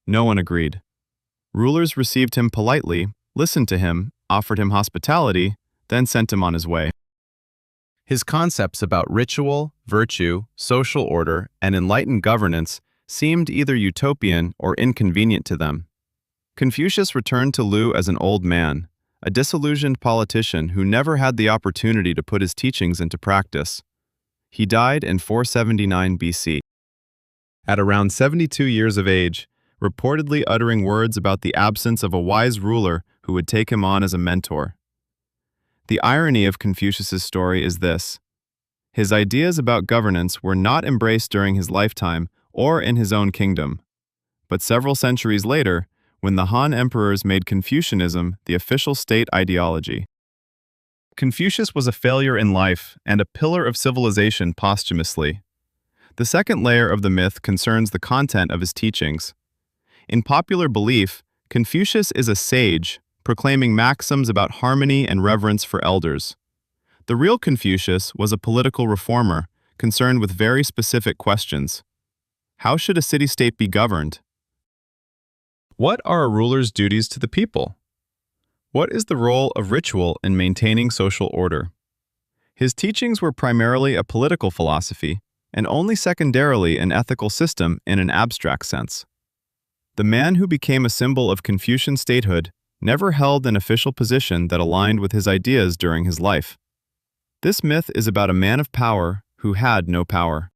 No one agreed. Rulers received him politely, listened to him, offered him hospitality, then sent him on his way. His concepts about ritual, virtue, social order, and enlightened governance seemed either utopian or inconvenient to them. Confucius returned to Lu as an old man, a disillusioned politician who never had the opportunity to put his teachings into practice. He died in 479 BC. At around 72 years of age, reportedly uttering words about the absence of a wise ruler who would take him on as a mentor. The irony of Confucius's story is this: his ideas about governance were not embraced during his lifetime or in his own kingdom, but several centuries later, when the Han emperors made Confucianism the official state ideology. Confucius was a failure in life and a pillar of civilization posthumously. The second layer of the myth concerns the content of his teachings. In popular belief, Confucius is a sage, proclaiming maxims about harmony and reverence for elders. The real Confucius was a political reformer, concerned with very specific questions. How should a city-state be governed? What are a ruler's duties to the people? What is the role of ritual in maintaining social order? His teachings were primarily a political philosophy, and only secondarily an ethical system in an abstract sense. The man who became a symbol of Confucian statehood never held an official position that aligned with his ideas during his life. This myth is about a man of power who had no power.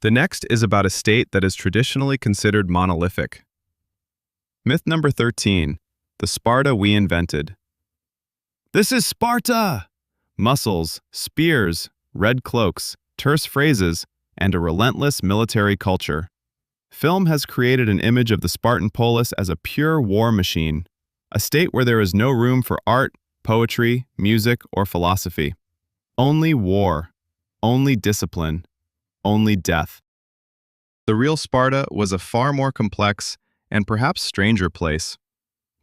The next is about a state that is traditionally considered monolithic. Myth number 13, the Sparta we invented. This is Sparta! Muscles, spears, red cloaks, terse phrases, and a relentless military culture. Film has created an image of the Spartan polis as a pure war machine, a state where there is no room for art, poetry, music, or philosophy. Only war, only discipline, only death. The real Sparta was a far more complex and perhaps stranger place.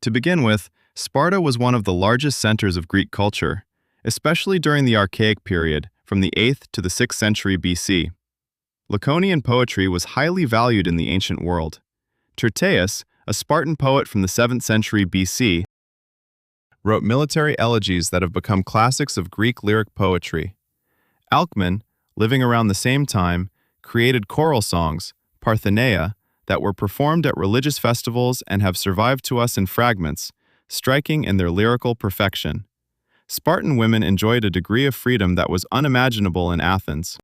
To begin with, Sparta was one of the largest centers of Greek culture, especially during the Archaic period, from the 8th to the 6th century BC. Laconian poetry was highly valued in the ancient world. Tyrtaeus, a Spartan poet from the 7th century BC, wrote military elegies that have become classics of Greek lyric poetry. Alcman, living around the same time, created choral songs, partheneia, that were performed at religious festivals and have survived to us in fragments, striking in their lyrical perfection. Spartan women enjoyed a degree of freedom that was unimaginable in Athens.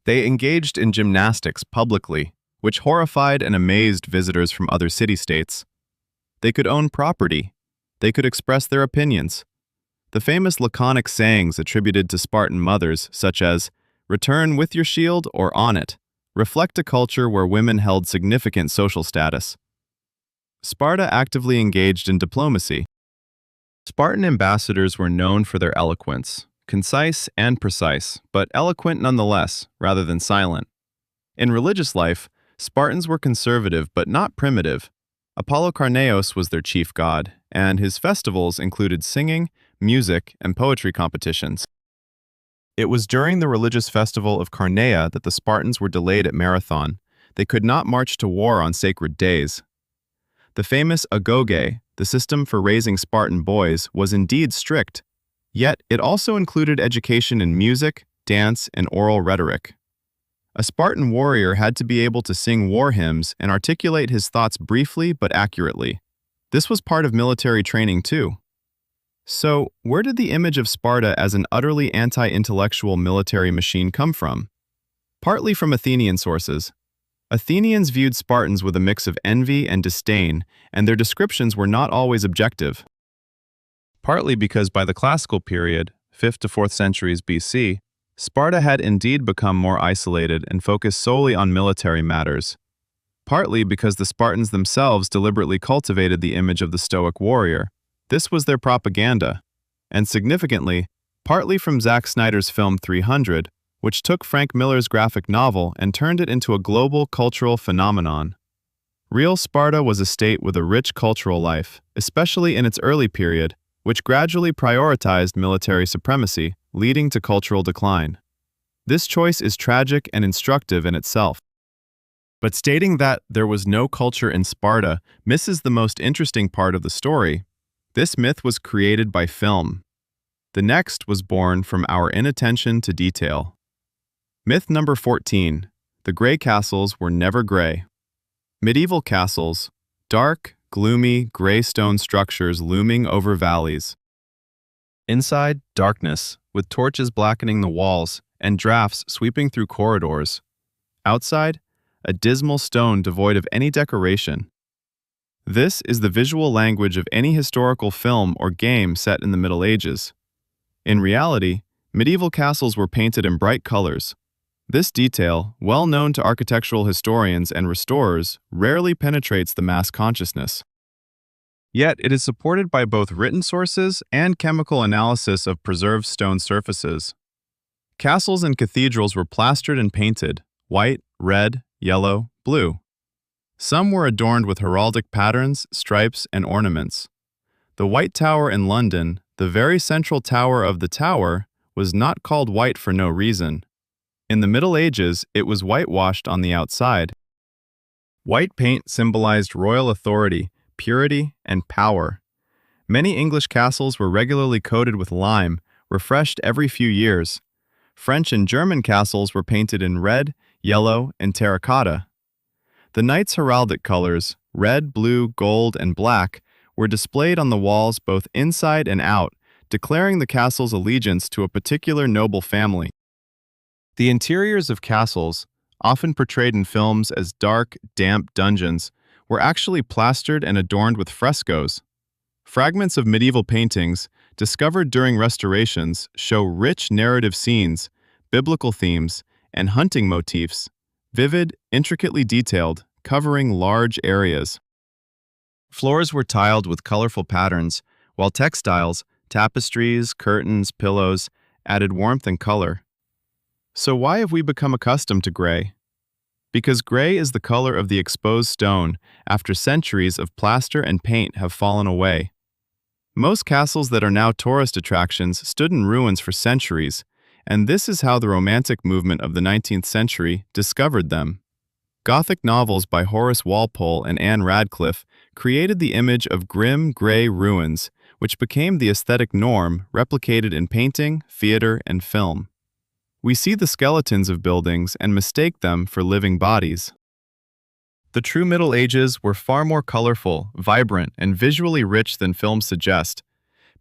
They engaged in gymnastics publicly, which horrified and amazed visitors from other city-states. They could own property. They could express their opinions. The famous laconic sayings attributed to Spartan mothers, such as, "Return with your shield or on it," reflect a culture where women held significant social status. Sparta actively engaged in diplomacy. Spartan ambassadors were known for their eloquence, concise and precise, but eloquent nonetheless, rather than silent. In religious life, Spartans were conservative but not primitive. Apollo Karneos was their chief god, and his festivals included singing, music, and poetry competitions. It was during the religious festival of Carneia that the Spartans were delayed at Marathon. They could not march to war on sacred days. The famous agoge, the system for raising Spartan boys, was indeed strict, yet it also included education in music, dance, and oral rhetoric. A Spartan warrior had to be able to sing war hymns and articulate his thoughts briefly but accurately. This was part of military training too. So, where did the image of Sparta as an utterly anti-intellectual military machine come from? Partly from Athenian sources. Athenians viewed Spartans with a mix of envy and disdain, and their descriptions were not always objective. Partly because by the classical period, 5th to 4th centuries BC, Sparta had indeed become more isolated and focused solely on military matters. Partly because the Spartans themselves deliberately cultivated the image of the Stoic warrior. This was their propaganda. And significantly, partly from Zack Snyder's film 300, which took Frank Miller's graphic novel and turned it into a global cultural phenomenon. Real Sparta was a state with a rich cultural life, especially in its early period, which gradually prioritized military supremacy, leading to cultural decline. This choice is tragic and instructive in itself. But stating that there was no culture in Sparta misses the most interesting part of the story. This myth was created by film. The next was born from our inattention to detail. Myth number 14. The gray castles were never gray. Medieval castles, dark, gloomy, gray stone structures looming over valleys. Inside, darkness, with torches blackening the walls and drafts sweeping through corridors. Outside, a dismal stone devoid of any decoration. This is the visual language of any historical film or game set in the Middle Ages. In reality, medieval castles were painted in bright colors. This detail, well known to architectural historians and restorers, rarely penetrates the mass consciousness. Yet it is supported by both written sources and chemical analysis of preserved stone surfaces. Castles and cathedrals were plastered and painted, white, red, yellow, blue. Some were adorned with heraldic patterns, stripes, and ornaments. The White Tower in London, the very central tower of the tower, was not called white for no reason. In the Middle Ages, it was whitewashed on the outside. White paint symbolized royal authority, purity, and power. Many English castles were regularly coated with lime, refreshed every few years. French and German castles were painted in red, yellow, and terracotta. The knight's heraldic colors, red, blue, gold, and black, were displayed on the walls both inside and out, declaring the castle's allegiance to a particular noble family. The interiors of castles, often portrayed in films as dark, damp dungeons, were actually plastered and adorned with frescoes. Fragments of medieval paintings, discovered during restorations, show rich narrative scenes, biblical themes, and hunting motifs, vivid, intricately detailed, covering large areas. Floors were tiled with colorful patterns, while textiles, tapestries, curtains, pillows, added warmth and color. So why have we become accustomed to gray? Because gray is the color of the exposed stone after centuries of plaster and paint have fallen away. Most castles that are now tourist attractions stood in ruins for centuries, and this is how the Romantic movement of the 19th century discovered them. Gothic novels by Horace Walpole and Anne Radcliffe created the image of grim, gray ruins, which became the aesthetic norm replicated in painting, theater, and film. We see the skeletons of buildings and mistake them for living bodies. The true Middle Ages were far more colorful, vibrant, and visually rich than films suggest.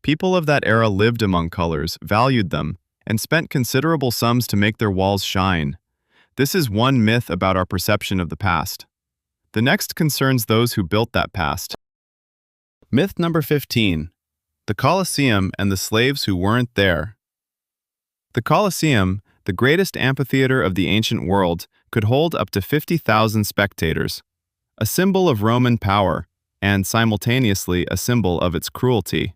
People of that era lived among colors, valued them, and spent considerable sums to make their walls shine. This is one myth about our perception of the past. The next concerns those who built that past. Myth number 15. The Colosseum and the slaves who weren't there. The Colosseum, the greatest amphitheater of the ancient world, could hold up to 50,000 spectators, a symbol of Roman power, and simultaneously a symbol of its cruelty.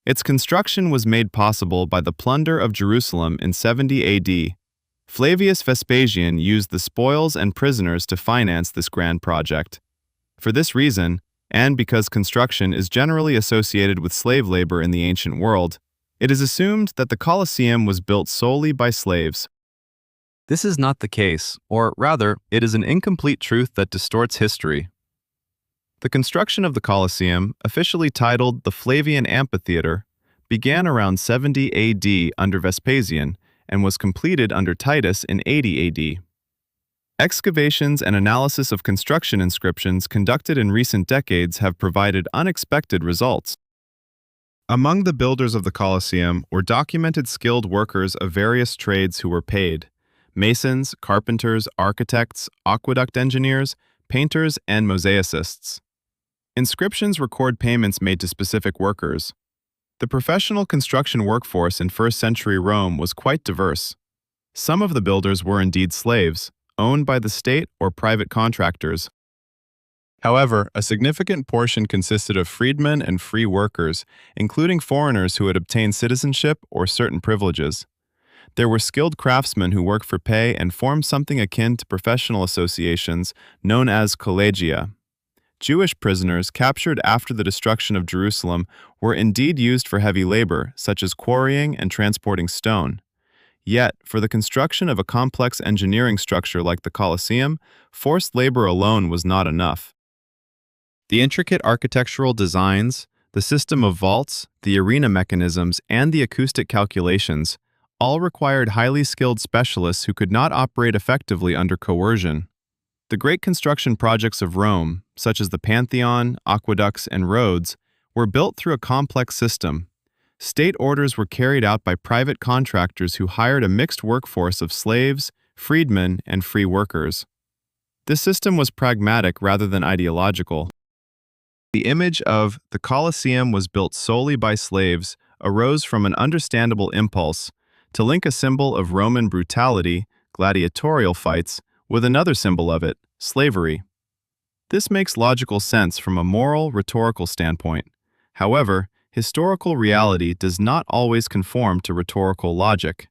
Its construction was made possible by the plunder of Jerusalem in 70 AD. Flavius Vespasian used the spoils and prisoners to finance this grand project. For this reason, and because construction is generally associated with slave labor in the ancient world, it is assumed that the Colosseum was built solely by slaves. This is not the case, or rather, it is an incomplete truth that distorts history. The construction of the Colosseum, officially titled the Flavian Amphitheater, began around 70 AD under Vespasian and was completed under Titus in 80 AD. Excavations and analysis of construction inscriptions conducted in recent decades have provided unexpected results. Among the builders of the Colosseum were documented skilled workers of various trades who were paid: masons, carpenters, architects, aqueduct engineers, painters, and mosaicists. Inscriptions record payments made to specific workers. The professional construction workforce in first-century Rome was quite diverse. Some of the builders were indeed slaves, owned by the state or private contractors. However, a significant portion consisted of freedmen and free workers, including foreigners who had obtained citizenship or certain privileges. There were skilled craftsmen who worked for pay and formed something akin to professional associations known as collegia. Jewish prisoners captured after the destruction of Jerusalem were indeed used for heavy labor, such as quarrying and transporting stone. Yet, for the construction of a complex engineering structure like the Colosseum, forced labor alone was not enough. The intricate architectural designs, the system of vaults, the arena mechanisms, and the acoustic calculations all required highly skilled specialists who could not operate effectively under coercion. The great construction projects of Rome, such as the Pantheon, aqueducts, and roads, were built through a complex system. State orders were carried out by private contractors who hired a mixed workforce of slaves, freedmen, and free workers. This system was pragmatic rather than ideological. The image of the Colosseum was built solely by slaves arose from an understandable impulse to link a symbol of Roman brutality, gladiatorial fights, with another symbol of it, slavery. This makes logical sense from a moral, rhetorical standpoint. However, historical reality does not always conform to rhetorical logic.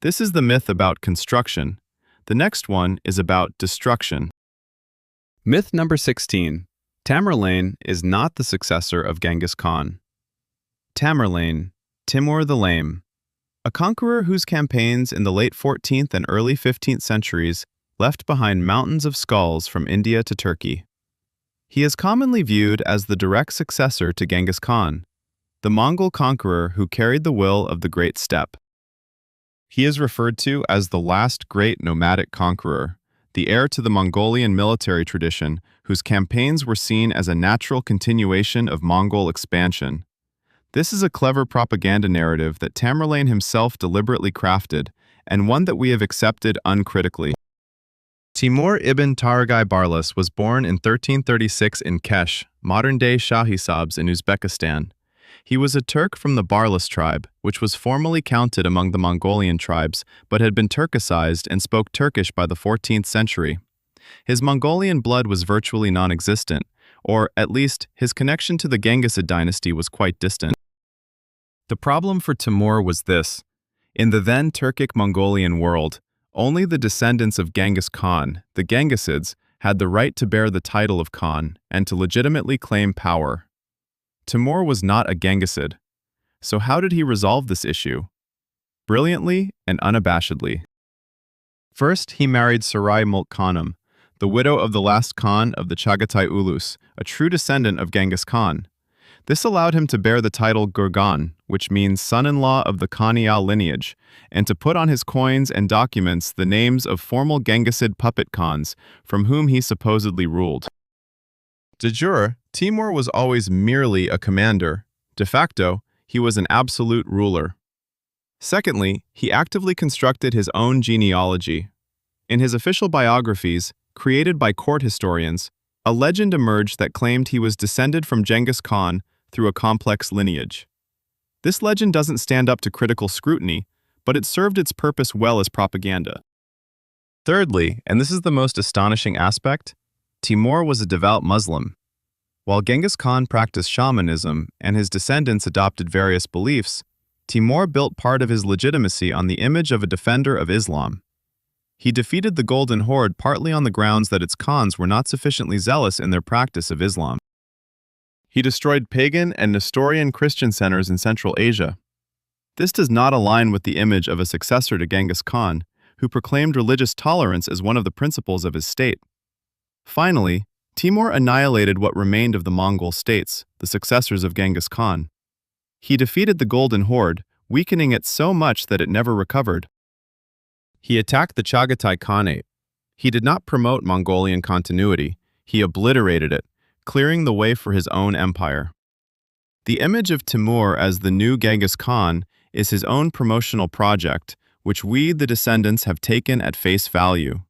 This is the myth about construction. The next one is about destruction. Myth number 16. Tamerlane is not the successor of Genghis Khan. Tamerlane, Timur the Lame, a conqueror whose campaigns in the late 14th and early 15th centuries left behind mountains of skulls from India to Turkey. He is commonly viewed as the direct successor to Genghis Khan, the Mongol conqueror who carried the will of the Great Steppe. He is referred to as the last great nomadic conqueror, the heir to the Mongolian military tradition, whose campaigns were seen as a natural continuation of Mongol expansion. This is a clever propaganda narrative that Tamerlane himself deliberately crafted, and one that we have accepted uncritically. Timur ibn Taragai Barlas was born in 1336 in Kesh, modern-day Shahisabz in Uzbekistan. He was a Turk from the Barlas tribe, which was formerly counted among the Mongolian tribes, but had been Turkicized and spoke Turkish by the 14th century. His Mongolian blood was virtually non-existent, or at least his connection to the Genghisid dynasty was quite distant. The problem for Timur was this. In the then Turkic Mongolian world, only the descendants of Genghis Khan, the Genghisids, had the right to bear the title of Khan and to legitimately claim power. Timur was not a Genghisid. So how did he resolve this issue? Brilliantly and unabashedly. First, he married Sarai Mulk Khanum, the widow of the last Khan of the Chagatai Ulus, a true descendant of Genghis Khan. This allowed him to bear the title Gurgan, which means son-in-law of the Khanial lineage, and to put on his coins and documents the names of formal Genghisid puppet Khans from whom he supposedly ruled. De jure, Timur was always merely a commander. De facto, he was an absolute ruler. Secondly, he actively constructed his own genealogy. In his official biographies, created by court historians, a legend emerged that claimed he was descended from Genghis Khan through a complex lineage. This legend doesn't stand up to critical scrutiny, but it served its purpose well as propaganda. Thirdly, and this is the most astonishing aspect, Timur was a devout Muslim. While Genghis Khan practiced shamanism and his descendants adopted various beliefs, Timur built part of his legitimacy on the image of a defender of Islam. He defeated the Golden Horde partly on the grounds that its Khans were not sufficiently zealous in their practice of Islam. He destroyed pagan and Nestorian Christian centers in Central Asia. This does not align with the image of a successor to Genghis Khan, who proclaimed religious tolerance as one of the principles of his state. Finally, Timur annihilated what remained of the Mongol states, the successors of Genghis Khan. He defeated the Golden Horde, weakening it so much that it never recovered. He attacked the Chagatai Khanate. He did not promote Mongolian continuity, he obliterated it, clearing the way for his own empire. The image of Timur as the new Genghis Khan is his own promotional project, which we, the descendants, have taken at face value.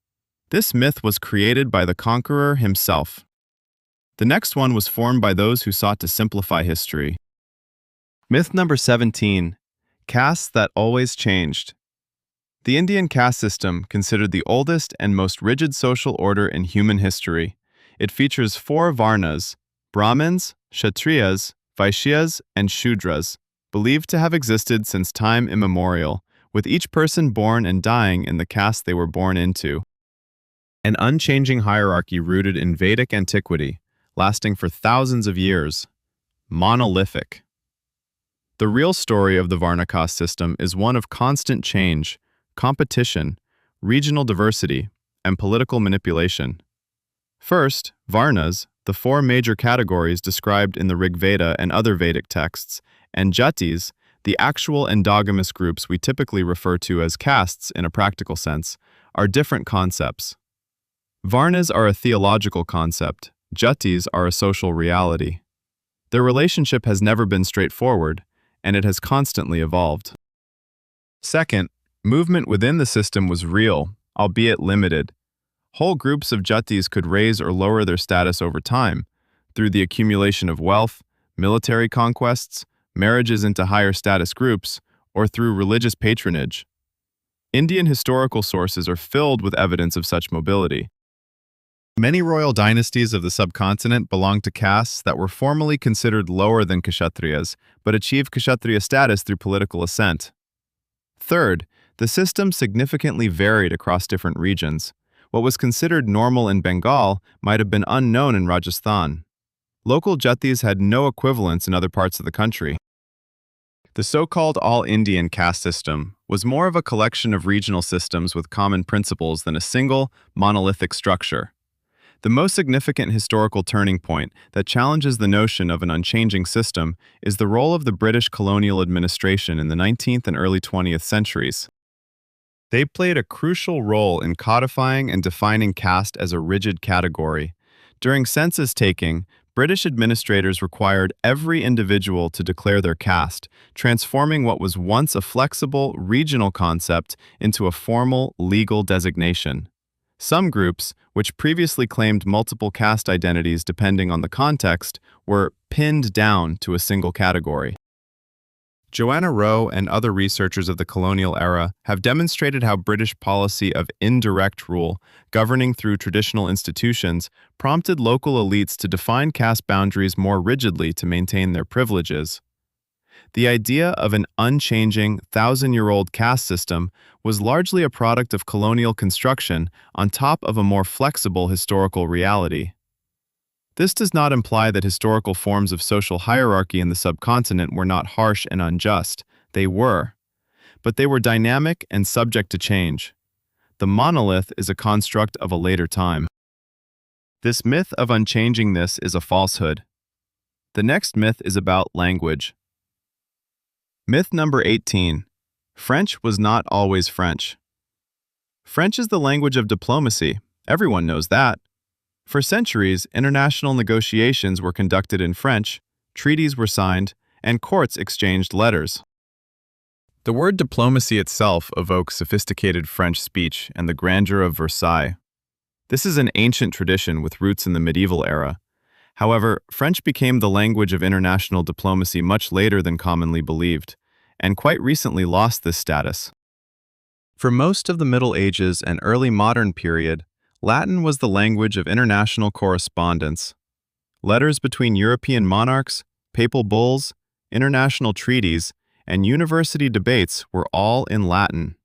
This myth was created by the conqueror himself. The next one was formed by those who sought to simplify history. Myth number 17. Castes that always changed. The Indian caste system, considered the oldest and most rigid social order in human history. It features 4 Varnas, Brahmins, Kshatriyas, Vaishyas, and Shudras, believed to have existed since time immemorial, with each person born and dying in the caste they were born into. An unchanging hierarchy rooted in Vedic antiquity, lasting for thousands of years. Monolithic. The real story of the Varna caste system is one of constant change, competition, regional diversity, and political manipulation. First, Varnas, the 4 major categories described in the Rig Veda and other Vedic texts, and Jatis, the actual endogamous groups we typically refer to as castes in a practical sense, are different concepts. Varnas are a theological concept, Jatis are a social reality. Their relationship has never been straightforward, and it has constantly evolved. Second, movement within the system was real, albeit limited. Whole groups of Jatis could raise or lower their status over time, through the accumulation of wealth, military conquests, marriages into higher status groups, or through religious patronage. Indian historical sources are filled with evidence of such mobility. Many royal dynasties of the subcontinent belonged to castes that were formerly considered lower than Kshatriyas, but achieved Kshatriya status through political ascent. Third, the system significantly varied across different regions. What was considered normal in Bengal might have been unknown in Rajasthan. Local Jatis had no equivalents in other parts of the country. The so-called all-Indian caste system was more of a collection of regional systems with common principles than a single, monolithic structure. The most significant historical turning point that challenges the notion of an unchanging system is the role of the British colonial administration in the 19th and early 20th centuries. They played a crucial role in codifying and defining caste as a rigid category. During census taking, British administrators required every individual to declare their caste, transforming what was once a flexible, regional concept into a formal, legal designation. Some groups, which previously claimed multiple caste identities depending on the context, were pinned down to a single category. Joanna Rowe and other researchers of the colonial era have demonstrated how British policy of indirect rule, governing through traditional institutions, prompted local elites to define caste boundaries more rigidly to maintain their privileges. The idea of an unchanging, thousand-year-old caste system was largely a product of colonial construction on top of a more flexible historical reality. This does not imply that historical forms of social hierarchy in the subcontinent were not harsh and unjust. They were. But they were dynamic and subject to change. The monolith is a construct of a later time. This myth of unchangingness is a falsehood. The next myth is about language. Myth number 18. French was not always French. French is the language of diplomacy. Everyone knows that. For centuries, international negotiations were conducted in French, treaties were signed, and courts exchanged letters. The word diplomacy itself evokes sophisticated French speech and the grandeur of Versailles. This is an ancient tradition with roots in the medieval era. However, French became the language of international diplomacy much later than commonly believed, and quite recently lost this status. For most of the Middle Ages and early modern period, Latin was the language of international correspondence. Letters between European monarchs, papal bulls, international treaties, and university debates were all in Latin.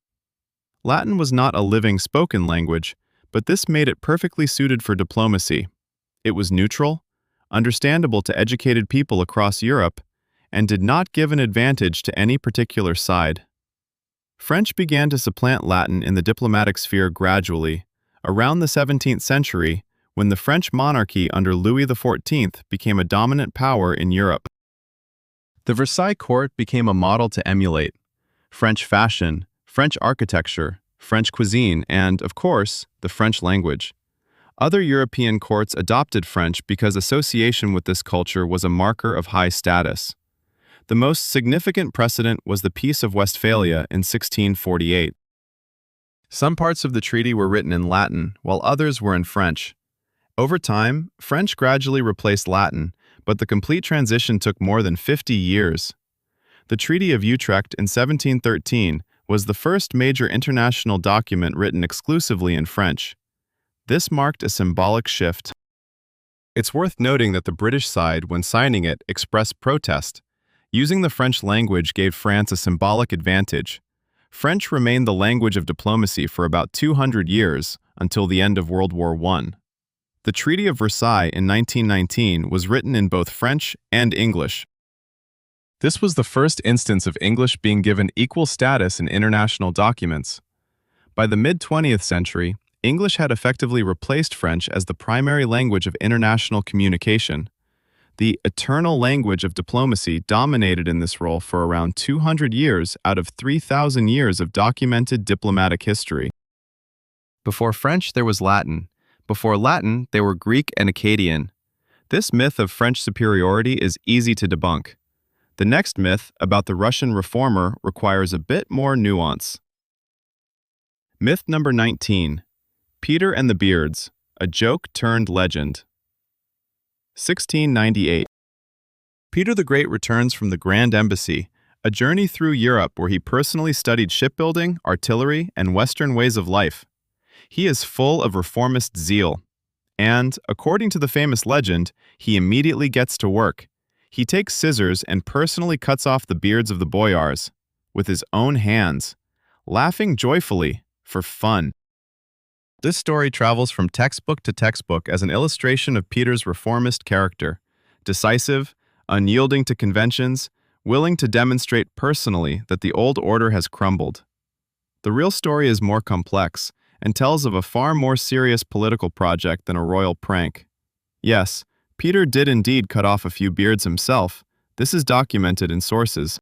Latin was not a living spoken language, but this made it perfectly suited for diplomacy. It was neutral, understandable to educated people across Europe, and did not give an advantage to any particular side. French began to supplant Latin in the diplomatic sphere gradually, around the 17th century, when the French monarchy under Louis XIV became a dominant power in Europe. The Versailles court became a model to emulate. French fashion, French architecture, French cuisine, and, of course, the French language. Other European courts adopted French because association with this culture was a marker of high status. The most significant precedent was the Peace of Westphalia in 1648. Some parts of the treaty were written in Latin, while others were in French. Over time, French gradually replaced Latin, but the complete transition took more than 50 years. The Treaty of Utrecht in 1713 was the first major international document written exclusively in French. This marked a symbolic shift. It's worth noting that the British side, when signing it, expressed protest. Using the French language gave France a symbolic advantage. French remained the language of diplomacy for about 200 years, until the end of World War I. The Treaty of Versailles in 1919 was written in both French and English. This was the first instance of English being given equal status in international documents. By the mid-20th century, English had effectively replaced French as the primary language of international communication. The eternal language of diplomacy dominated in this role for around 200 years out of 3,000 years of documented diplomatic history. Before French, there was Latin. Before Latin, there were Greek and Akkadian. This myth of French superiority is easy to debunk. The next myth about the Russian reformer requires a bit more nuance. Myth number 19. Peter and the Beards, a joke turned legend. 1698. Peter the Great returns from the Grand Embassy, a journey through Europe where he personally studied shipbuilding, artillery, and Western ways of life. He is full of reformist zeal. And, according to the famous legend, he immediately gets to work. He takes scissors and personally cuts off the beards of the boyars, with his own hands, laughing joyfully, for fun. This story travels from textbook to textbook as an illustration of Peter's reformist character, decisive, unyielding to conventions, willing to demonstrate personally that the old order has crumbled. The real story is more complex and tells of a far more serious political project than a royal prank. Yes, Peter did indeed cut off a few beards himself. This is documented in sources.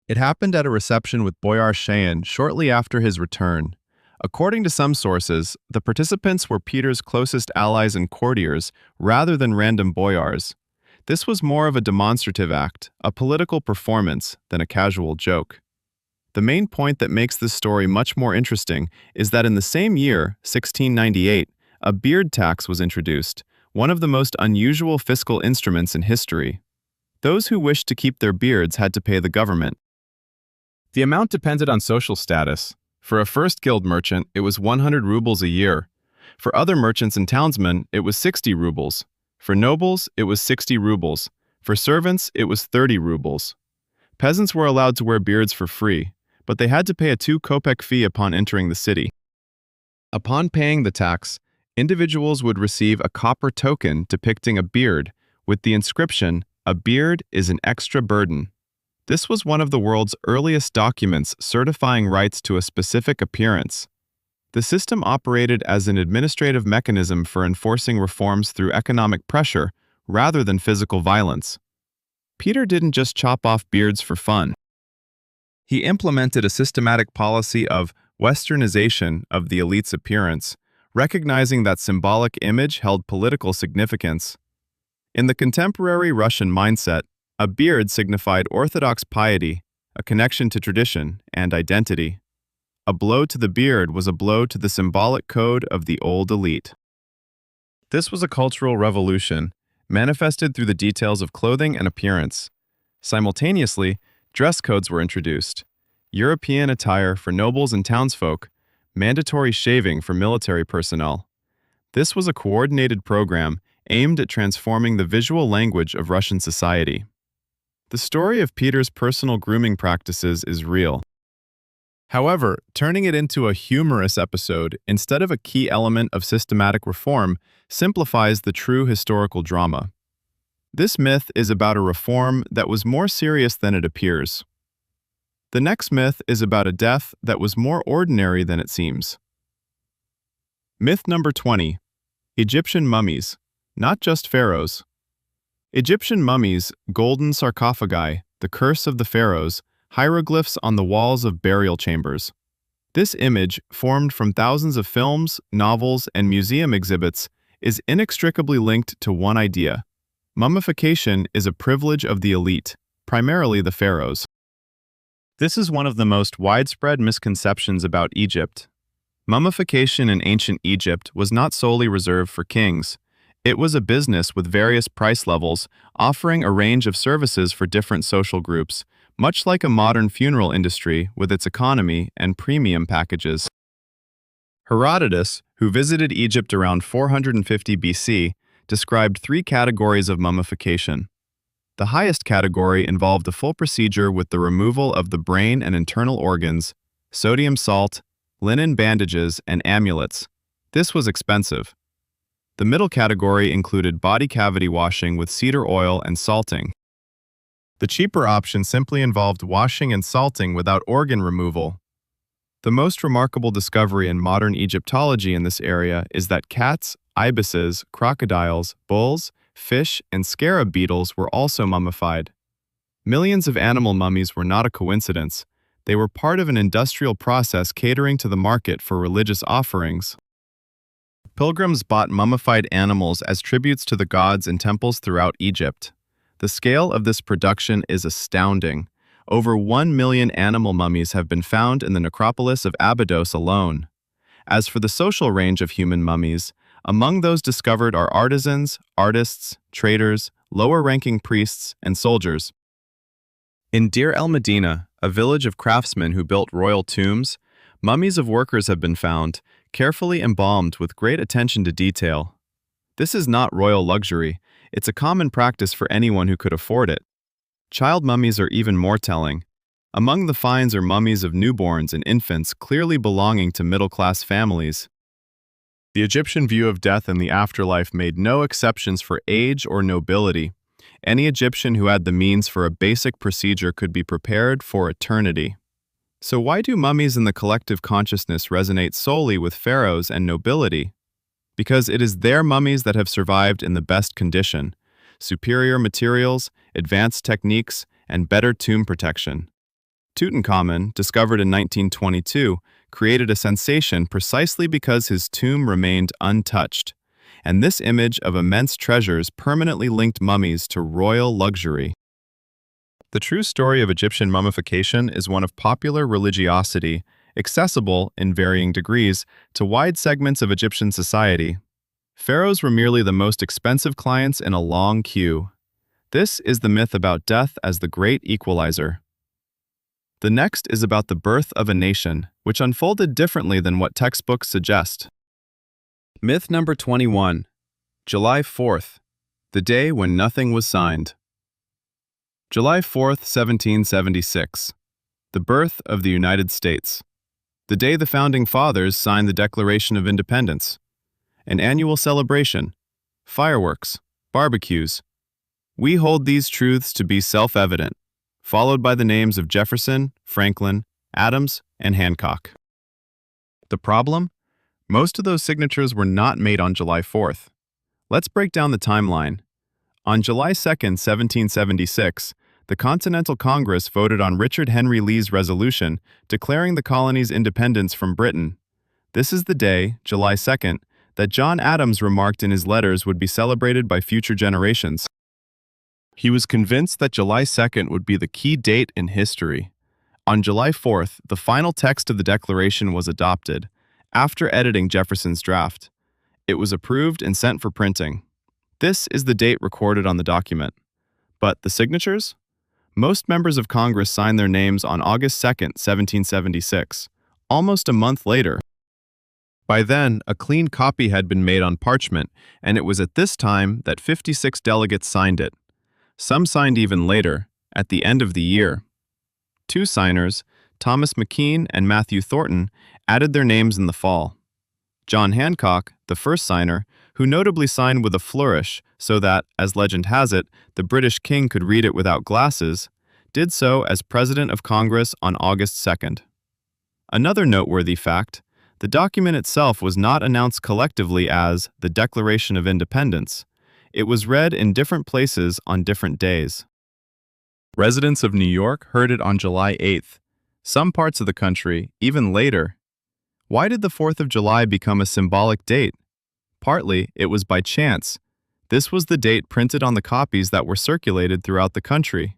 It happened at a reception with Boyar Shein shortly after his return. According to some sources, the participants were Peter's closest allies and courtiers rather than random boyars. This was more of a demonstrative act, a political performance, than a casual joke. The main point that makes this story much more interesting is that in the same year, 1698, a beard tax was introduced, one of the most unusual fiscal instruments in history. Those who wished to keep their beards had to pay the government. The amount depended on social status. For a first guild merchant, it was 100 rubles a year. For other merchants and townsmen, it was 60 rubles. For nobles, it was 60 rubles. For servants, it was 30 rubles. Peasants were allowed to wear beards for free, but they had to pay a 2 kopeck fee upon entering the city. Upon paying the tax, individuals would receive a copper token depicting a beard with the inscription, "A beard is an extra burden." This was one of the world's earliest documents certifying rights to a specific appearance. The system operated as an administrative mechanism for enforcing reforms through economic pressure rather than physical violence. Peter didn't just chop off beards for fun. He implemented a systematic policy of westernization of the elite's appearance, recognizing that symbolic image held political significance. In the contemporary Russian mindset, a beard signified orthodox piety, a connection to tradition and identity. A blow to the beard was a blow to the symbolic code of the old elite. This was a cultural revolution, manifested through the details of clothing and appearance. Simultaneously, dress codes were introduced. European attire for nobles and townsfolk, mandatory shaving for military personnel. This was a coordinated program aimed at transforming the visual language of Russian society. The story of Peter's personal grooming practices is real. However, turning it into a humorous episode instead of a key element of systematic reform simplifies the true historical drama. This myth is about a reform that was more serious than it appears. The next myth is about a death that was more ordinary than it seems. Myth number 20. Egyptian mummies, not just pharaohs. Egyptian mummies, golden sarcophagi, the curse of the pharaohs, hieroglyphs on the walls of burial chambers. This image, formed from thousands of films, novels, and museum exhibits, is inextricably linked to one idea. Mummification is a privilege of the elite, primarily the pharaohs. This is one of the most widespread misconceptions about Egypt. Mummification in ancient Egypt was not solely reserved for kings. It was a business with various price levels, offering a range of services for different social groups, much like a modern funeral industry with its economy and premium packages. Herodotus, who visited Egypt around 450 BC, described 3 categories of mummification. The highest category involved a full procedure with the removal of the brain and internal organs, sodium salt, linen bandages, and amulets. This was expensive. The middle category included body cavity washing with cedar oil and salting. The cheaper option simply involved washing and salting without organ removal. The most remarkable discovery in modern Egyptology in this area is that cats, ibises, crocodiles, bulls, fish, and scarab beetles were also mummified. Millions of animal mummies were not a coincidence. They were part of an industrial process catering to the market for religious offerings. Pilgrims bought mummified animals as tributes to the gods in temples throughout Egypt. The scale of this production is astounding. Over 1 million animal mummies have been found in the necropolis of Abydos alone. As for the social range of human mummies, among those discovered are artisans, artists, traders, lower-ranking priests, and soldiers. In Deir el-Medina, a village of craftsmen who built royal tombs, mummies of workers have been found, carefully embalmed with great attention to detail. This is not royal luxury, it's a common practice for anyone who could afford it. Child mummies are even more telling. Among the finds are mummies of newborns and infants clearly belonging to middle-class families. The Egyptian view of death and the afterlife made no exceptions for age or nobility. Any Egyptian who had the means for a basic procedure could be prepared for eternity. So why do mummies in the collective consciousness resonate solely with pharaohs and nobility? Because it is their mummies that have survived in the best condition, superior materials, advanced techniques, and better tomb protection. Tutankhamun, discovered in 1922, created a sensation precisely because his tomb remained untouched, and this image of immense treasures permanently linked mummies to royal luxury. The true story of Egyptian mummification is one of popular religiosity, accessible, in varying degrees, to wide segments of Egyptian society. Pharaohs were merely the most expensive clients in a long queue. This is the myth about death as the great equalizer. The next is about the birth of a nation, which unfolded differently than what textbooks suggest. Myth number 21. July 4th, the day when nothing was signed. July 4th, 1776. The birth of the United States. The day the Founding Fathers signed the Declaration of Independence. An annual celebration, fireworks, barbecues. We hold these truths to be self-evident, followed by the names of Jefferson, Franklin, Adams, and Hancock. The problem? Most of those signatures were not made on July 4th. Let's break down the timeline. On July 2nd, 1776, the Continental Congress voted on Richard Henry Lee's resolution declaring the colony's independence from Britain. This is the day, July 2nd, that John Adams remarked in his letters would be celebrated by future generations. He was convinced that July 2nd would be the key date in history. On July 4th, the final text of the Declaration was adopted, after editing Jefferson's draft. It was approved and sent for printing. This is the date recorded on the document. But the signatures? Most members of Congress signed their names on August 2nd, 1776, almost a month later. By then, a clean copy had been made on parchment, and it was at this time that 56 delegates signed it. Some signed even later, at the end of the year. Two signers, Thomas McKean and Matthew Thornton, added their names in the fall. John Hancock, the first signer, who notably signed with a flourish so that, as legend has it, the British king could read it without glasses, did so as President of Congress on August 2nd. Another noteworthy fact, the document itself was not announced collectively as the Declaration of Independence. It was read in different places on different days. Residents of New York heard it on July 8th. Some parts of the country, even later. Why did the 4th of July become a symbolic date? Partly, it was by chance. This was the date printed on the copies that were circulated throughout the country.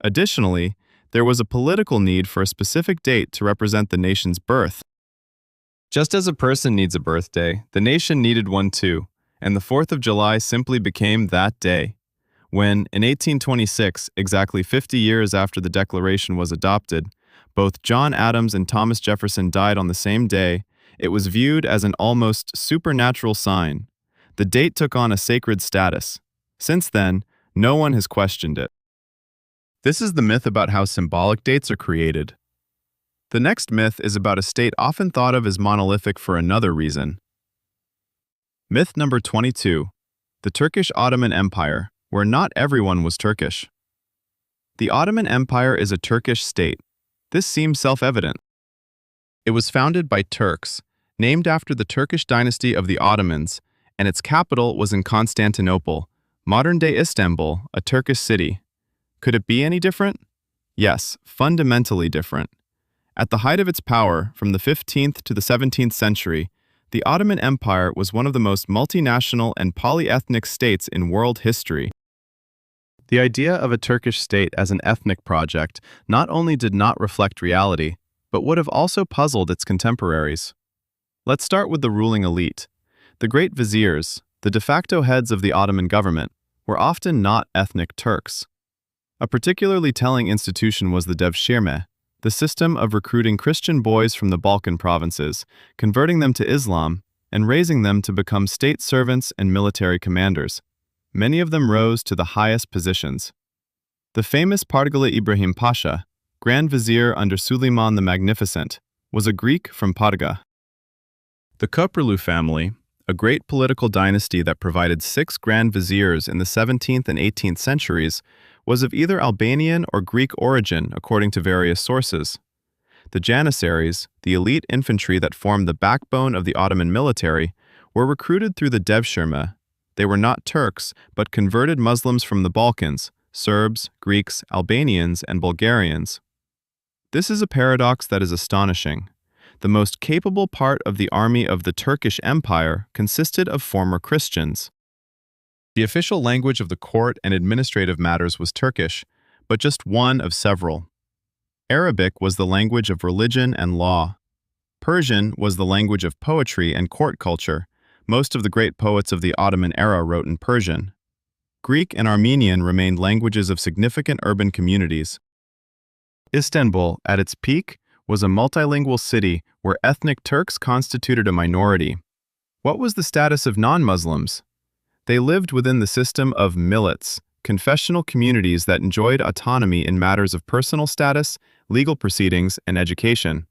Additionally, there was a political need for a specific date to represent the nation's birth. Just as a person needs a birthday, the nation needed one too, and the 4th of July simply became that day. When, in 1826, exactly 50 years after the Declaration was adopted, both John Adams and Thomas Jefferson died on the same day, it was viewed as an almost supernatural sign. The date took on a sacred status. Since then, no one has questioned it. This is the myth about how symbolic dates are created. The next myth is about a state often thought of as monolithic for another reason. Myth number 22. The Turkish Ottoman Empire, where not everyone was Turkish. The Ottoman Empire is a Turkish state. This seems self-evident. It was founded by Turks, named after the Turkish dynasty of the Ottomans, and its capital was in Constantinople, modern-day Istanbul, a Turkish city. Could it be any different? Yes, fundamentally different. At the height of its power, from the 15th to the 17th century, the Ottoman Empire was one of the most multinational and polyethnic states in world history. The idea of a Turkish state as an ethnic project not only did not reflect reality, but would have also puzzled its contemporaries. Let's start with the ruling elite. The great viziers, the de facto heads of the Ottoman government, were often not ethnic Turks. A particularly telling institution was the devshirme, the system of recruiting Christian boys from the Balkan provinces, converting them to Islam, and raising them to become state servants and military commanders. Many of them rose to the highest positions. The famous Pargalı Ibrahim Pasha, Grand Vizier under Suleiman the Magnificent, was a Greek from Parga. The Köprülü family, a great political dynasty that provided 6 Grand Viziers in the 17th and 18th centuries, was of either Albanian or Greek origin according to various sources. The Janissaries, the elite infantry that formed the backbone of the Ottoman military, were recruited through the devshirme. They were not Turks, but converted Muslims from the Balkans, Serbs, Greeks, Albanians, and Bulgarians. This is a paradox that is astonishing. The most capable part of the army of the Turkish Empire consisted of former Christians. The official language of the court and administrative matters was Turkish, but just one of several. Arabic was the language of religion and law. Persian was the language of poetry and court culture. Most of the great poets of the Ottoman era wrote in Persian. Greek and Armenian remained languages of significant urban communities. Istanbul, at its peak, was a multilingual city where ethnic Turks constituted a minority. What was the status of non-Muslims? They lived within the system of millets, confessional communities that enjoyed autonomy in matters of personal status, legal proceedings, and education.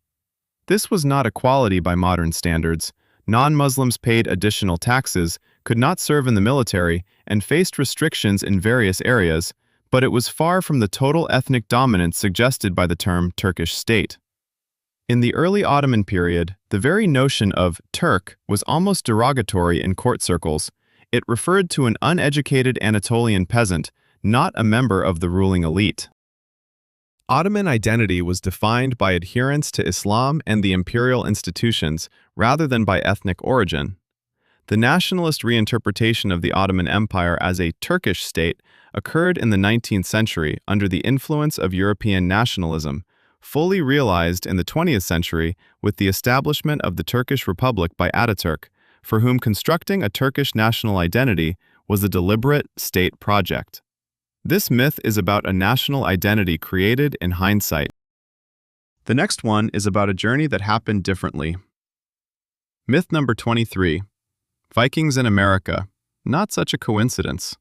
This was not equality by modern standards. Non-Muslims paid additional taxes, could not serve in the military, and faced restrictions in various areas, but it was far from the total ethnic dominance suggested by the term Turkish state. In the early Ottoman period, the very notion of Turk was almost derogatory in court circles. It referred to an uneducated Anatolian peasant, not a member of the ruling elite. Ottoman identity was defined by adherence to Islam and the imperial institutions, rather than by ethnic origin. The nationalist reinterpretation of the Ottoman Empire as a Turkish state occurred in the 19th century under the influence of European nationalism, fully realized in the 20th century with the establishment of the Turkish Republic by Ataturk, for whom constructing a Turkish national identity was a deliberate state project. This myth is about a national identity created in hindsight. The next one is about a journey that happened differently. Myth number 23. Vikings in America. Not such a coincidence.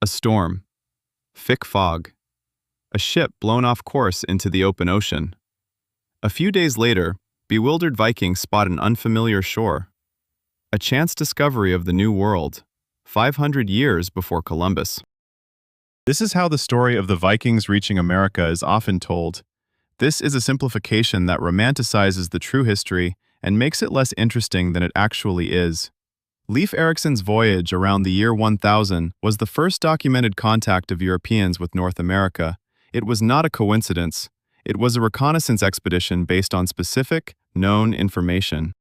A storm. Thick fog. A ship blown off course into the open ocean. A few days later, bewildered Vikings spot an unfamiliar shore. A chance discovery of the New World, 500 years before Columbus. This is how the story of the Vikings reaching America is often told. This is a simplification that romanticizes the true history and makes it less interesting than it actually is. Leif Erikson's voyage around the year 1000 was the first documented contact of Europeans with North America. It was not a coincidence. It was a reconnaissance expedition based on specific, known information.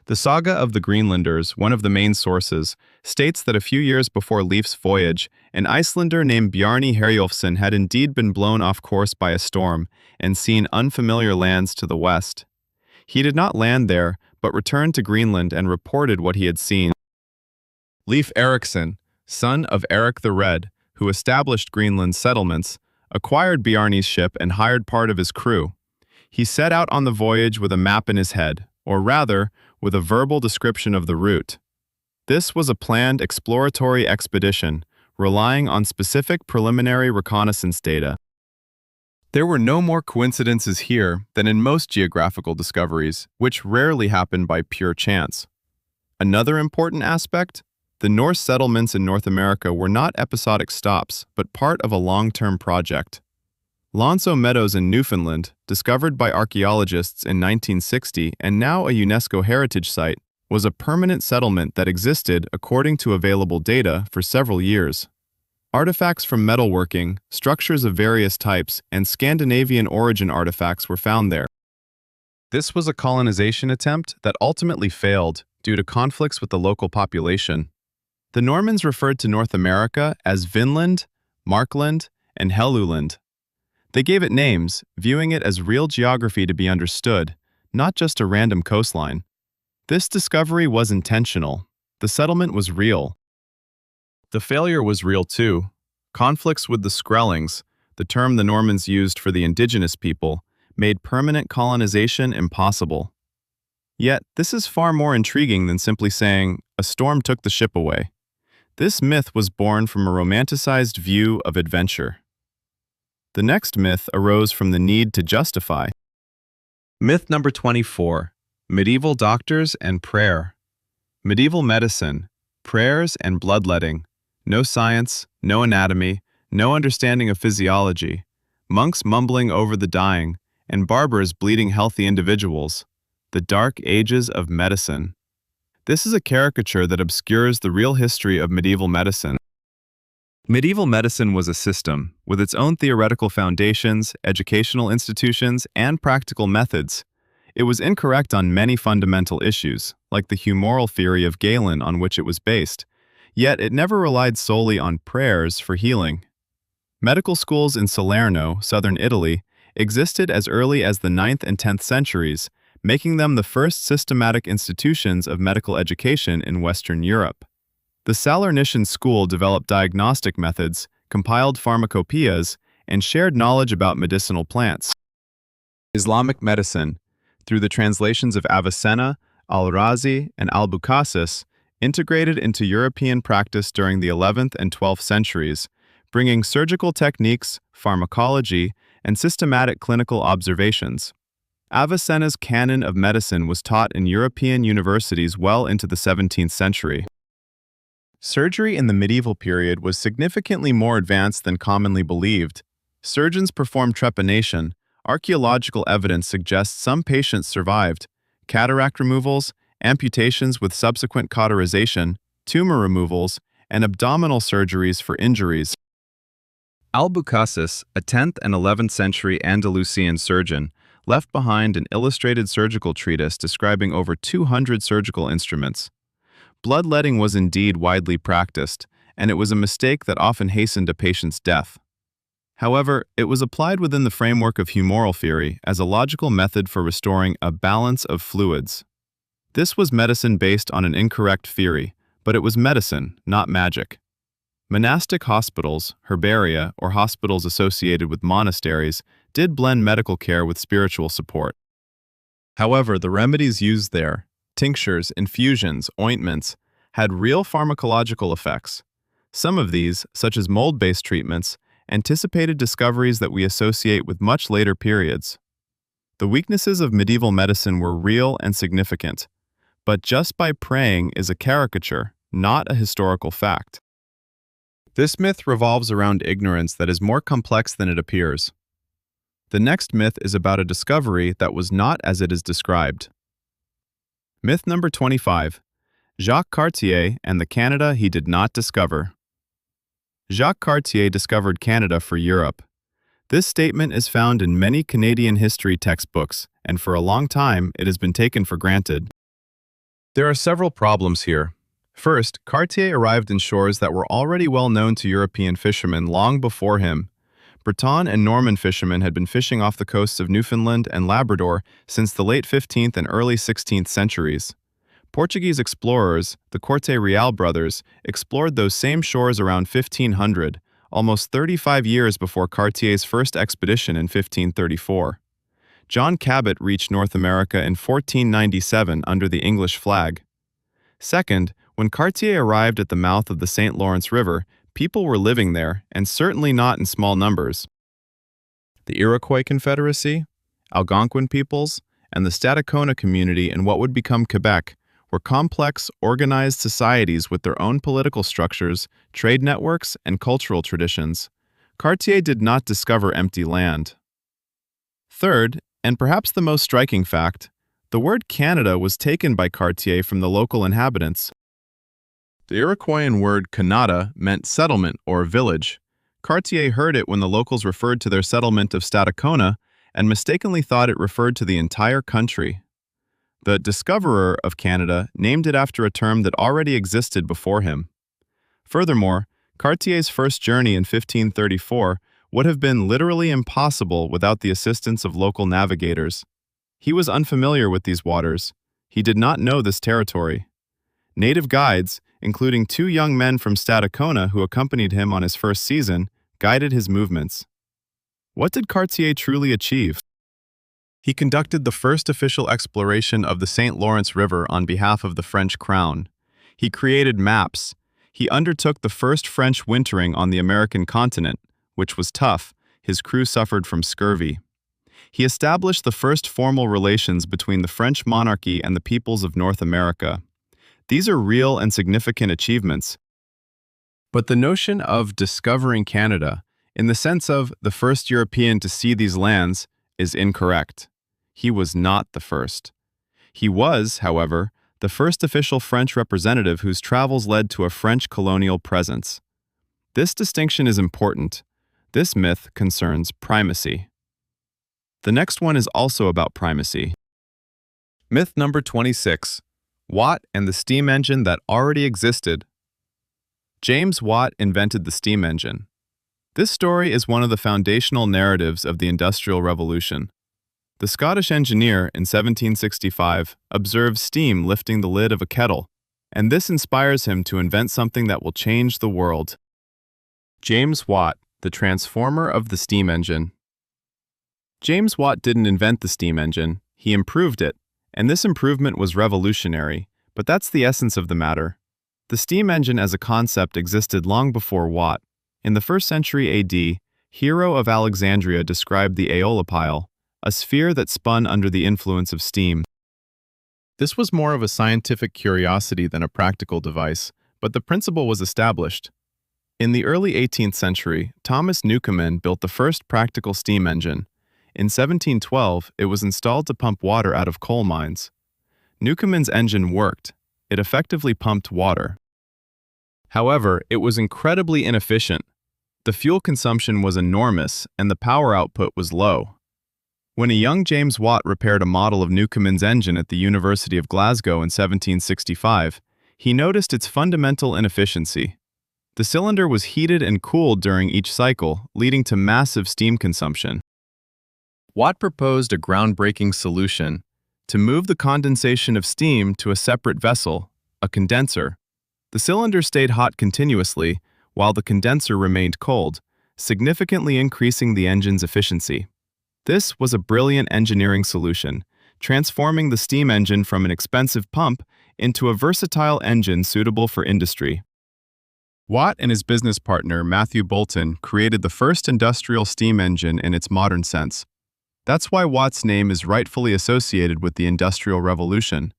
The saga of the Greenlanders, one of the main sources, states that a few years before Leif's voyage, an Icelander named Bjarni Herjolfsson had indeed been blown off course by a storm and seen unfamiliar lands to the west. He did not land there, but returned to Greenland and reported what he had seen. Leif Erikson, son of Eric the Red, who established Greenland's settlements, acquired Bjarni's ship and hired part of his crew. He set out on the voyage with a map in his head, or rather, with a verbal description of the route. This was a planned exploratory expedition, relying on specific preliminary reconnaissance data. There were no more coincidences here than in most geographical discoveries, which rarely happen by pure chance. Another important aspect: the Norse settlements in North America were not episodic stops, but part of a long-term project. Lonso Meadows in Newfoundland, discovered by archaeologists in 1960 and now a UNESCO heritage site, was a permanent settlement that existed according to available data for several years. Artifacts from metalworking, structures of various types, and Scandinavian origin artifacts were found there. This was a colonization attempt that ultimately failed due to conflicts with the local population. The Normans referred to North America as Vinland, Markland, and Helluland. They gave it names, viewing it as real geography to be understood, not just a random coastline. This discovery was intentional. The settlement was real. The failure was real too. Conflicts with the Skrellings, the term the Normans used for the indigenous people, made permanent colonization impossible. Yet, this is far more intriguing than simply saying, a storm took the ship away. This myth was born from a romanticized view of adventure. The next myth arose from the need to justify. Myth number 24. Medieval doctors and prayer. Medieval medicine, prayers and bloodletting. No science, no anatomy, no understanding of physiology. Monks mumbling over the dying, and barbers bleeding healthy individuals. The Dark Ages of medicine. This is a caricature that obscures the real history of medieval medicine. Medieval medicine was a system, with its own theoretical foundations, educational institutions, and practical methods. It was incorrect on many fundamental issues, like the humoral theory of Galen on which it was based, yet it never relied solely on prayers for healing. Medical schools in Salerno, southern Italy, existed as early as the 9th and 10th centuries, making them the first systematic institutions of medical education in Western Europe. The Salernitian school developed diagnostic methods, compiled pharmacopoeias, and shared knowledge about medicinal plants. Islamic medicine, through the translations of Avicenna, Al-Razi, and Albucasis, integrated into European practice during the 11th and 12th centuries, bringing surgical techniques, pharmacology, and systematic clinical observations. Avicenna's canon of medicine was taught in European universities well into the 17th century. Surgery in the medieval period was significantly more advanced than commonly believed. Surgeons performed trepanation. Archaeological evidence suggests some patients survived. Cataract removals, amputations with subsequent cauterization, tumor removals, and abdominal surgeries for injuries. Albucasis, a 10th and 11th century Andalusian surgeon, left behind an illustrated surgical treatise describing over 200 surgical instruments. Bloodletting was indeed widely practiced, and it was a mistake that often hastened a patient's death. However, it was applied within the framework of humoral theory as a logical method for restoring a balance of fluids. This was medicine based on an incorrect theory, but it was medicine, not magic. Monastic hospitals, herbaria, or hospitals associated with monasteries did blend medical care with spiritual support. However, the remedies used there, tinctures, infusions, ointments, had real pharmacological effects. Some of these, such as mold-based treatments, anticipated discoveries that we associate with much later periods. The weaknesses of medieval medicine were real and significant, but just by praying is a caricature, not a historical fact. This myth revolves around ignorance that is more complex than it appears. The next myth is about a discovery that was not as it is described. Myth number 25. Jacques Cartier and the Canada he did not discover. Jacques Cartier discovered Canada for Europe. This statement is found in many Canadian history textbooks, and for a long time it has been taken for granted. There are several problems here. First, Cartier arrived in shores that were already well known to European fishermen long before him. Breton and Norman fishermen had been fishing off the coasts of Newfoundland and Labrador since the late 15th and early 16th centuries. Portuguese explorers, the Corte Real brothers, explored those same shores around 1500, almost 35 years before Cartier's first expedition in 1534. John Cabot reached North America in 1497 under the English flag. Second, when Cartier arrived at the mouth of the St. Lawrence River, people were living there, and certainly not in small numbers. The Iroquois Confederacy, Algonquin peoples, and the Stadacona community in what would become Quebec were complex, organized societies with their own political structures, trade networks, and cultural traditions. Cartier did not discover empty land. Third, and perhaps the most striking fact, the word Canada was taken by Cartier from the local inhabitants. The Iroquoian word Canada meant settlement or village. Cartier heard it when the locals referred to their settlement of Stadacona and mistakenly thought it referred to the entire country. The discoverer of Canada named it after a term that already existed before him. Furthermore, Cartier's first journey in 1534 would have been literally impossible without the assistance of local navigators. He was unfamiliar with these waters. He did not know this territory. Native guides, including two young men from Stadacona who accompanied him on his first season, guided his movements. What did Cartier truly achieve? He conducted the first official exploration of the St. Lawrence River on behalf of the French crown. He created maps. He undertook the first French wintering on the American continent, which was tough. His crew suffered from scurvy. He established the first formal relations between the French monarchy and the peoples of North America. These are real and significant achievements. But the notion of discovering Canada, in the sense of the first European to see these lands, is incorrect. He was not the first. He was, however, the first official French representative whose travels led to a French colonial presence. This distinction is important. This myth concerns primacy. The next one is also about primacy. Myth number 26. Watt and the steam engine that already existed. James Watt invented the steam engine. This story is one of the foundational narratives of the Industrial Revolution. The Scottish engineer in 1765 observed steam lifting the lid of a kettle, and this inspires him to invent something that will change the world. James Watt, the transformer of the steam engine. James Watt didn't invent the steam engine, he improved it, and this improvement was revolutionary, but that's the essence of the matter. The steam engine as a concept existed long before Watt. In the 1st century AD, Hero of Alexandria described the aeolipile, a sphere that spun under the influence of steam. This was more of a scientific curiosity than a practical device, but the principle was established. In the early 18th century, Thomas Newcomen built the first practical steam engine. In 1712, it was installed to pump water out of coal mines. Newcomen's engine worked. It effectively pumped water. However, it was incredibly inefficient. The fuel consumption was enormous and the power output was low. When a young James Watt repaired a model of Newcomen's engine at the University of Glasgow in 1765, he noticed its fundamental inefficiency. The cylinder was heated and cooled during each cycle, leading to massive steam consumption. Watt proposed a groundbreaking solution to move the condensation of steam to a separate vessel, a condenser. The cylinder stayed hot continuously, while the condenser remained cold, significantly increasing the engine's efficiency. This was a brilliant engineering solution, transforming the steam engine from an expensive pump into a versatile engine suitable for industry. Watt and his business partner, Matthew Boulton, created the first industrial steam engine in its modern sense. That's why Watt's name is rightfully associated with the Industrial Revolution.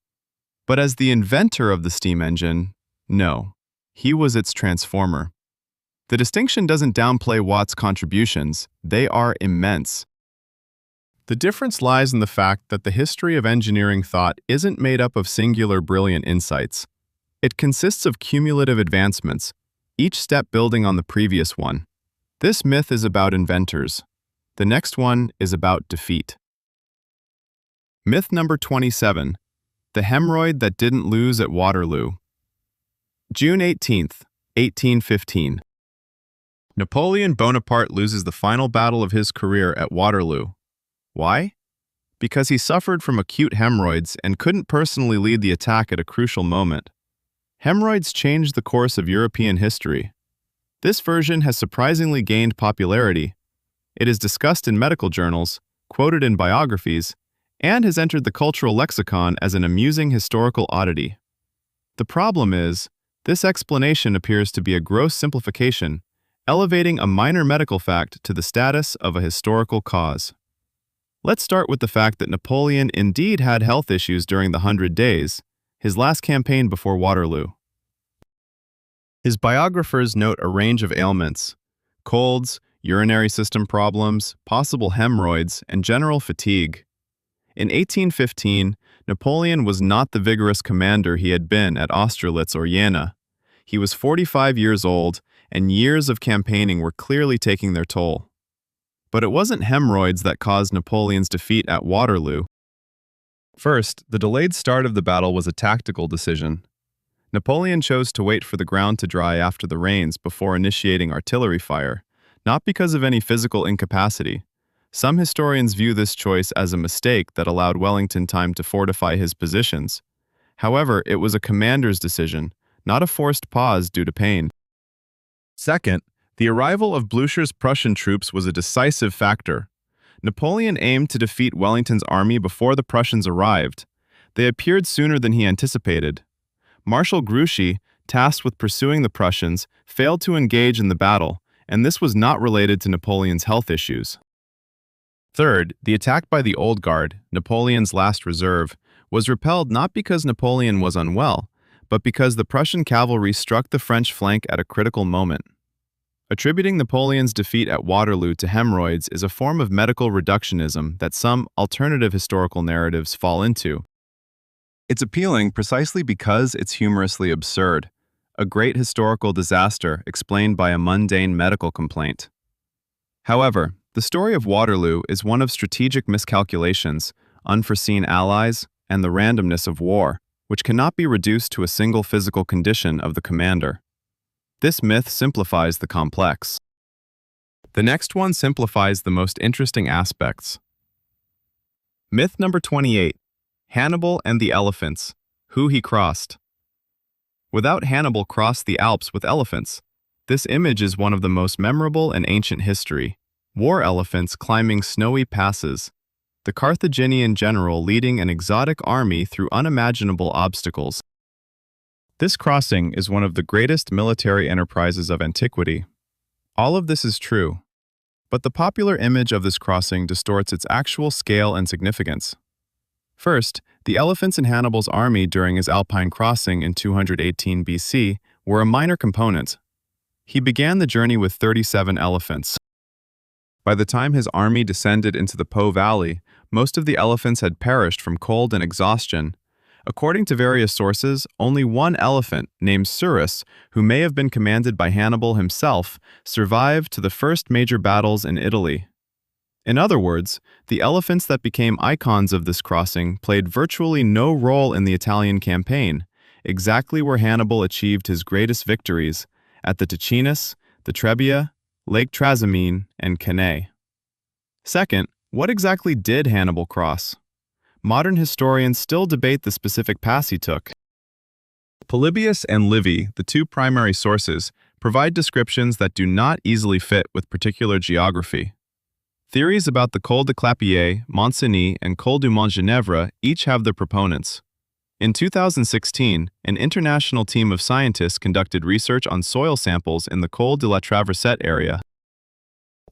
But as the inventor of the steam engine, no, he was its transformer. The distinction doesn't downplay Watt's contributions, they are immense. The difference lies in the fact that the history of engineering thought isn't made up of singular brilliant insights. It consists of cumulative advancements, each step building on the previous one. This myth is about inventors. The next one is about defeat. Myth number 27. The hemorrhoid that didn't lose at Waterloo. June 18th, 1815. Napoleon Bonaparte loses the final battle of his career at Waterloo. Why? Because he suffered from acute hemorrhoids and couldn't personally lead the attack at a crucial moment. Hemorrhoids changed the course of European history. This version has surprisingly gained popularity. It is discussed in medical journals, quoted in biographies, and has entered the cultural lexicon as an amusing historical oddity. The problem is, this explanation appears to be a gross simplification, elevating a minor medical fact to the status of a historical cause. Let's start with the fact that Napoleon indeed had health issues during the 100 Days, his last campaign before Waterloo. His biographers note a range of ailments: colds, urinary system problems, possible hemorrhoids, and general fatigue. In 1815, Napoleon was not the vigorous commander he had been at Austerlitz or Jena. He was 45 years old, and years of campaigning were clearly taking their toll. But it wasn't hemorrhoids that caused Napoleon's defeat at Waterloo. First, the delayed start of the battle was a tactical decision. Napoleon chose to wait for the ground to dry after the rains before initiating artillery fire, not because of any physical incapacity. Some historians view this choice as a mistake that allowed Wellington time to fortify his positions. However, it was a commander's decision, not a forced pause due to pain. Second, the arrival of Blücher's Prussian troops was a decisive factor. Napoleon aimed to defeat Wellington's army before the Prussians arrived. They appeared sooner than he anticipated. Marshal Grouchy, tasked with pursuing the Prussians, failed to engage in the battle, and this was not related to Napoleon's health issues. Third, the attack by the Old Guard, Napoleon's last reserve, was repelled not because Napoleon was unwell, but because the Prussian cavalry struck the French flank at a critical moment. Attributing Napoleon's defeat at Waterloo to hemorrhoids is a form of medical reductionism that some alternative historical narratives fall into. It's appealing precisely because it's humorously absurd, a great historical disaster explained by a mundane medical complaint. However, the story of Waterloo is one of strategic miscalculations, unforeseen allies, and the randomness of war, which cannot be reduced to a single physical condition of the commander. This myth simplifies the complex. The next one simplifies the most interesting aspects. Myth number 28. Hannibal and the elephants. Who he crossed. Without Hannibal crossed the Alps with elephants. This image is one of the most memorable in ancient history. War elephants climbing snowy passes. The Carthaginian general leading an exotic army through unimaginable obstacles. This crossing is one of the greatest military enterprises of antiquity. All of this is true, but the popular image of this crossing distorts its actual scale and significance. First, the elephants in Hannibal's army during his Alpine crossing in 218 BC were a minor component. He began the journey with 37 elephants. By the time his army descended into the Po Valley, most of the elephants had perished from cold and exhaustion. According to various sources, only one elephant, named Surus, who may have been commanded by Hannibal himself, survived to the first major battles in Italy. In other words, the elephants that became icons of this crossing played virtually no role in the Italian campaign, exactly where Hannibal achieved his greatest victories, at the Ticinus, the Trebia, Lake Trasimene, and Cannae. Second, what exactly did Hannibal cross? Modern historians still debate the specific pass he took. Polybius and Livy, the two primary sources, provide descriptions that do not easily fit with particular geography. Theories about the Col de Clapier, Mont Cenis, and Col du Mont Genèvre each have their proponents. In 2016, an international team of scientists conducted research on soil samples in the Col de la Traversette area.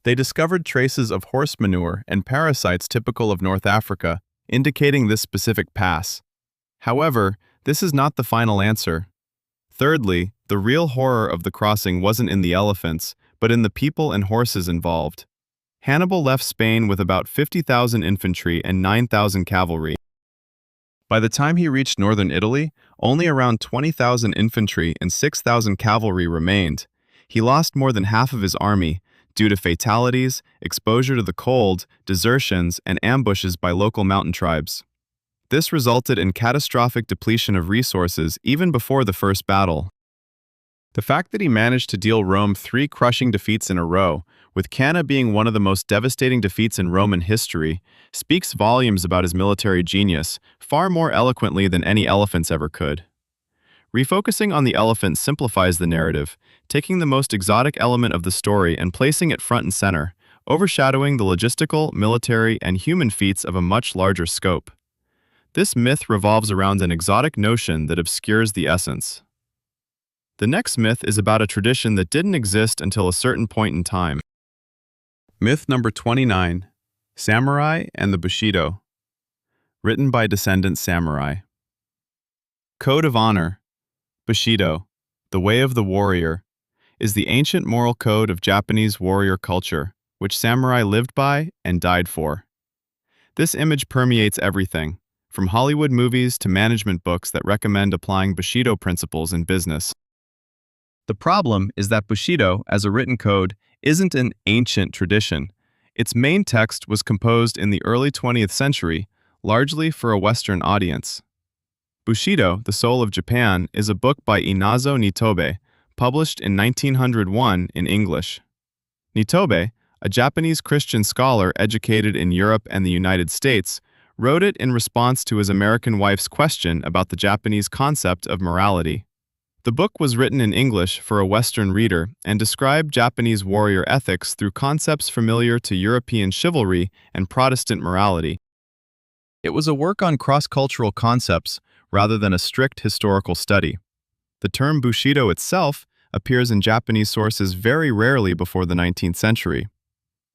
They discovered traces of horse manure and parasites typical of North Africa, indicating this specific pass. However, this is not the final answer. Thirdly, the real horror of the crossing wasn't in the elephants, but in the people and horses involved. Hannibal left Spain with about 50,000 infantry and 9,000 cavalry. By the time he reached northern Italy, only around 20,000 infantry and 6,000 cavalry remained. He lost more than half of his army due to fatalities, exposure to the cold, desertions, and ambushes by local mountain tribes. This resulted in catastrophic depletion of resources even before the first battle. The fact that he managed to deal Rome 3 crushing defeats in a row, with Cannae being one of the most devastating defeats in Roman history, speaks volumes about his military genius, far more eloquently than any elephants ever could. Refocusing on the elephant simplifies the narrative, taking the most exotic element of the story and placing it front and center, overshadowing the logistical, military, and human feats of a much larger scope. This myth revolves around an exotic notion that obscures the essence. The next myth is about a tradition that didn't exist until a certain point in time. Myth number 29. Samurai and the Bushido. Written by descendant samurai. Code of Honor. Bushido, the way of the warrior, is the ancient moral code of Japanese warrior culture, which samurai lived by and died for. This image permeates everything, from Hollywood movies to management books that recommend applying Bushido principles in business. The problem is that Bushido, as a written code, isn't an ancient tradition. Its main text was composed in the early 20th century, largely for a Western audience. Bushido, The Soul of Japan, is a book by Inazo Nitobe, published in 1901 in English. Nitobe, a Japanese Christian scholar educated in Europe and the United States, wrote it in response to his American wife's question about the Japanese concept of morality. The book was written in English for a Western reader and described Japanese warrior ethics through concepts familiar to European chivalry and Protestant morality. It was a work on cross-cultural concepts rather than a strict historical study. The term Bushido itself appears in Japanese sources very rarely before the 19th century.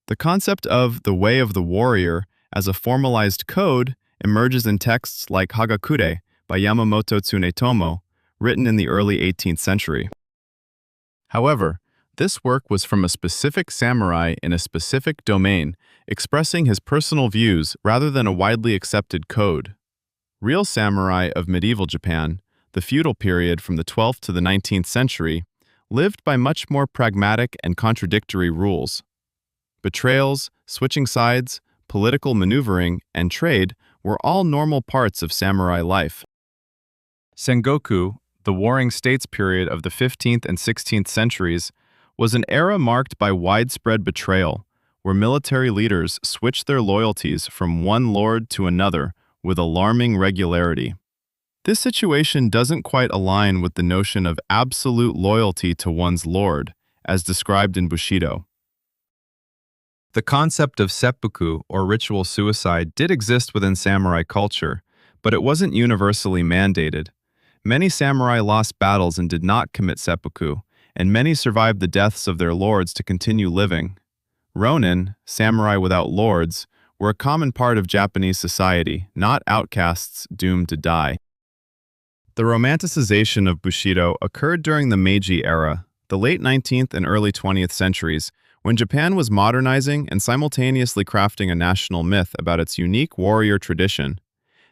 The concept of the way of the warrior as a formalized code emerges in texts like Hagakure by Yamamoto Tsunetomo, written in the early 18th century. However, this work was from a specific samurai in a specific domain, expressing his personal views rather than a widely accepted code. Real samurai of medieval Japan, the feudal period from the 12th to the 19th century, lived by much more pragmatic and contradictory rules. Betrayals, switching sides, political maneuvering, and trade were all normal parts of samurai life. Sengoku, the Warring States period of the 15th and 16th centuries, was an era marked by widespread betrayal, where military leaders switched their loyalties from one lord to another with alarming regularity. This situation doesn't quite align with the notion of absolute loyalty to one's lord, as described in Bushido. The concept of seppuku, or ritual suicide, did exist within samurai culture, but it wasn't universally mandated. Many samurai lost battles and did not commit seppuku, and many survived the deaths of their lords to continue living. Ronin, samurai without lords, were a common part of Japanese society, not outcasts doomed to die. The romanticization of Bushido occurred during the Meiji era, the late 19th and early 20th centuries, when Japan was modernizing and simultaneously crafting a national myth about its unique warrior tradition.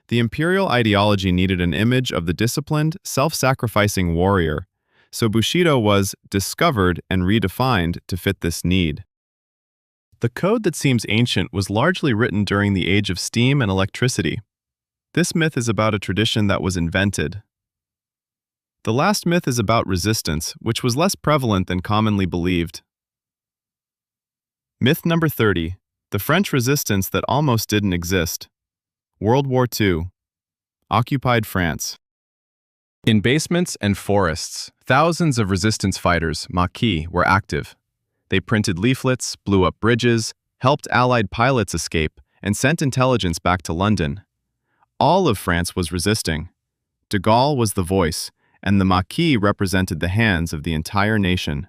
The imperial ideology needed an image of the disciplined, self-sacrificing warrior, so Bushido was discovered and redefined to fit this need. The code that seems ancient was largely written during the age of steam and electricity. This myth is about a tradition that was invented. The last myth is about resistance, which was less prevalent than commonly believed. Myth number 30, the French resistance that almost didn't exist. World War II. Occupied France. In basements and forests, thousands of resistance fighters, Maquis, were active. They printed leaflets, blew up bridges, helped Allied pilots escape, and sent intelligence back to London. All of France was resisting. De Gaulle was the voice, and the Maquis represented the hands of the entire nation.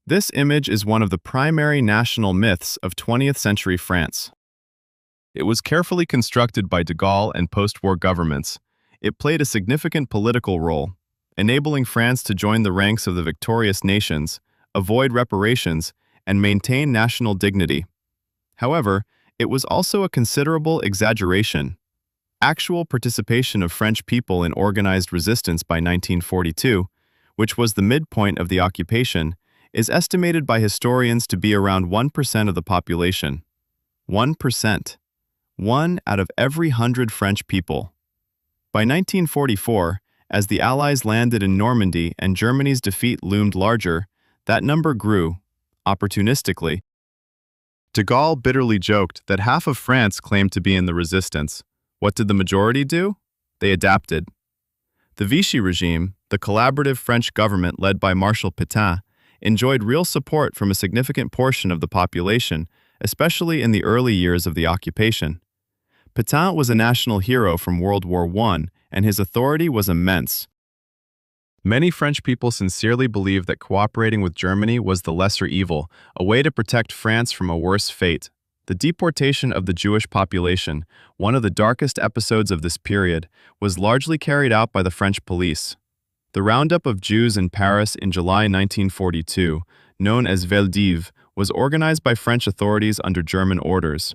This image is one of the primary national myths of 20th century France. It was carefully constructed by de Gaulle and post-war governments. It played a significant political role, enabling France to join the ranks of the victorious nations, avoid reparations, and maintain national dignity. However, it was also a considerable exaggeration. Actual participation of French people in organized resistance by 1942, which was the midpoint of the occupation, is estimated by historians to be around 1% of the population. 1%. 1 out of every 100 French people. By 1944, as the Allies landed in Normandy and Germany's defeat loomed larger, that number grew, opportunistically. De Gaulle bitterly joked that half of France claimed to be in the resistance. What did the majority do? They adapted. The Vichy regime, the collaborative French government led by Marshal Pétain, enjoyed real support from a significant portion of the population, especially in the early years of the occupation. Pétain was a national hero from World War I, and his authority was immense. Many French people sincerely believed that cooperating with Germany was the lesser evil, a way to protect France from a worse fate. The deportation of the Jewish population, one of the darkest episodes of this period, was largely carried out by the French police. The roundup of Jews in Paris in July 1942, known as Veldiv, was organized by French authorities under German orders.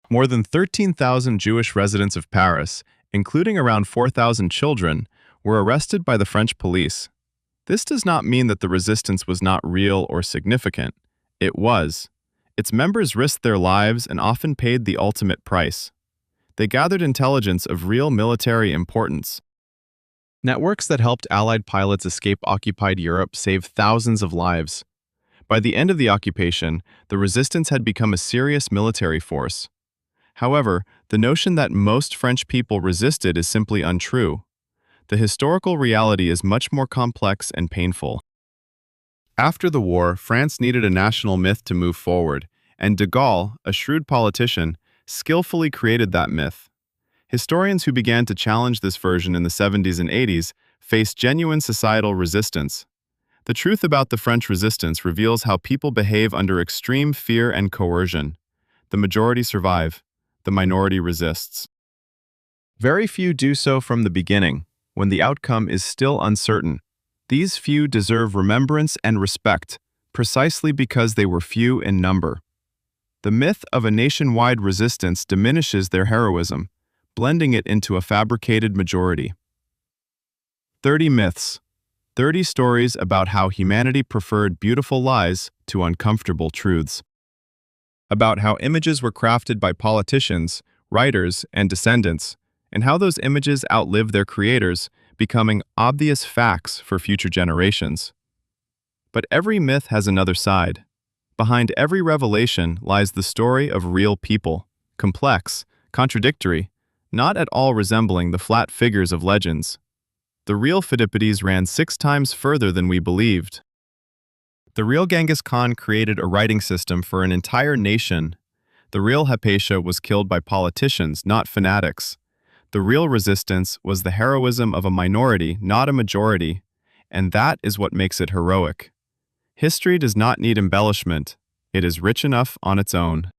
More than 13,000 Jewish residents of Paris, including around 4,000 children, were arrested by the French police. This does not mean that the resistance was not real or significant. It was. Its members risked their lives and often paid the ultimate price. They gathered intelligence of real military importance. Networks that helped Allied pilots escape occupied Europe saved thousands of lives. By the end of the occupation, the resistance had become a serious military force. However, the notion that most French people resisted is simply untrue. The historical reality is much more complex and painful. After the war, France needed a national myth to move forward, and de Gaulle, a shrewd politician, skillfully created that myth. Historians who began to challenge this version in the 70s and 80s faced genuine societal resistance. The truth about the French resistance reveals how people behave under extreme fear and coercion. The majority survive, the minority resists. Very few do so from the beginning, when the outcome is still uncertain. These few deserve remembrance and respect, precisely because they were few in number. The myth of a nationwide resistance diminishes their heroism, blending it into a fabricated majority. 30 myths. 30 stories about how humanity preferred beautiful lies to uncomfortable truths. About how images were crafted by politicians, writers, and descendants, and how those images outlive their creators, becoming obvious facts for future generations. But every myth has another side. Behind every revelation lies the story of real people, complex, contradictory, not at all resembling the flat figures of legends. The real Phidippides ran 6 times further than we believed. The real Genghis Khan created a writing system for an entire nation. The real Hypatia was killed by politicians, not fanatics. The real resistance was the heroism of a minority, not a majority, and that is what makes it heroic. History does not need embellishment. It is rich enough on its own.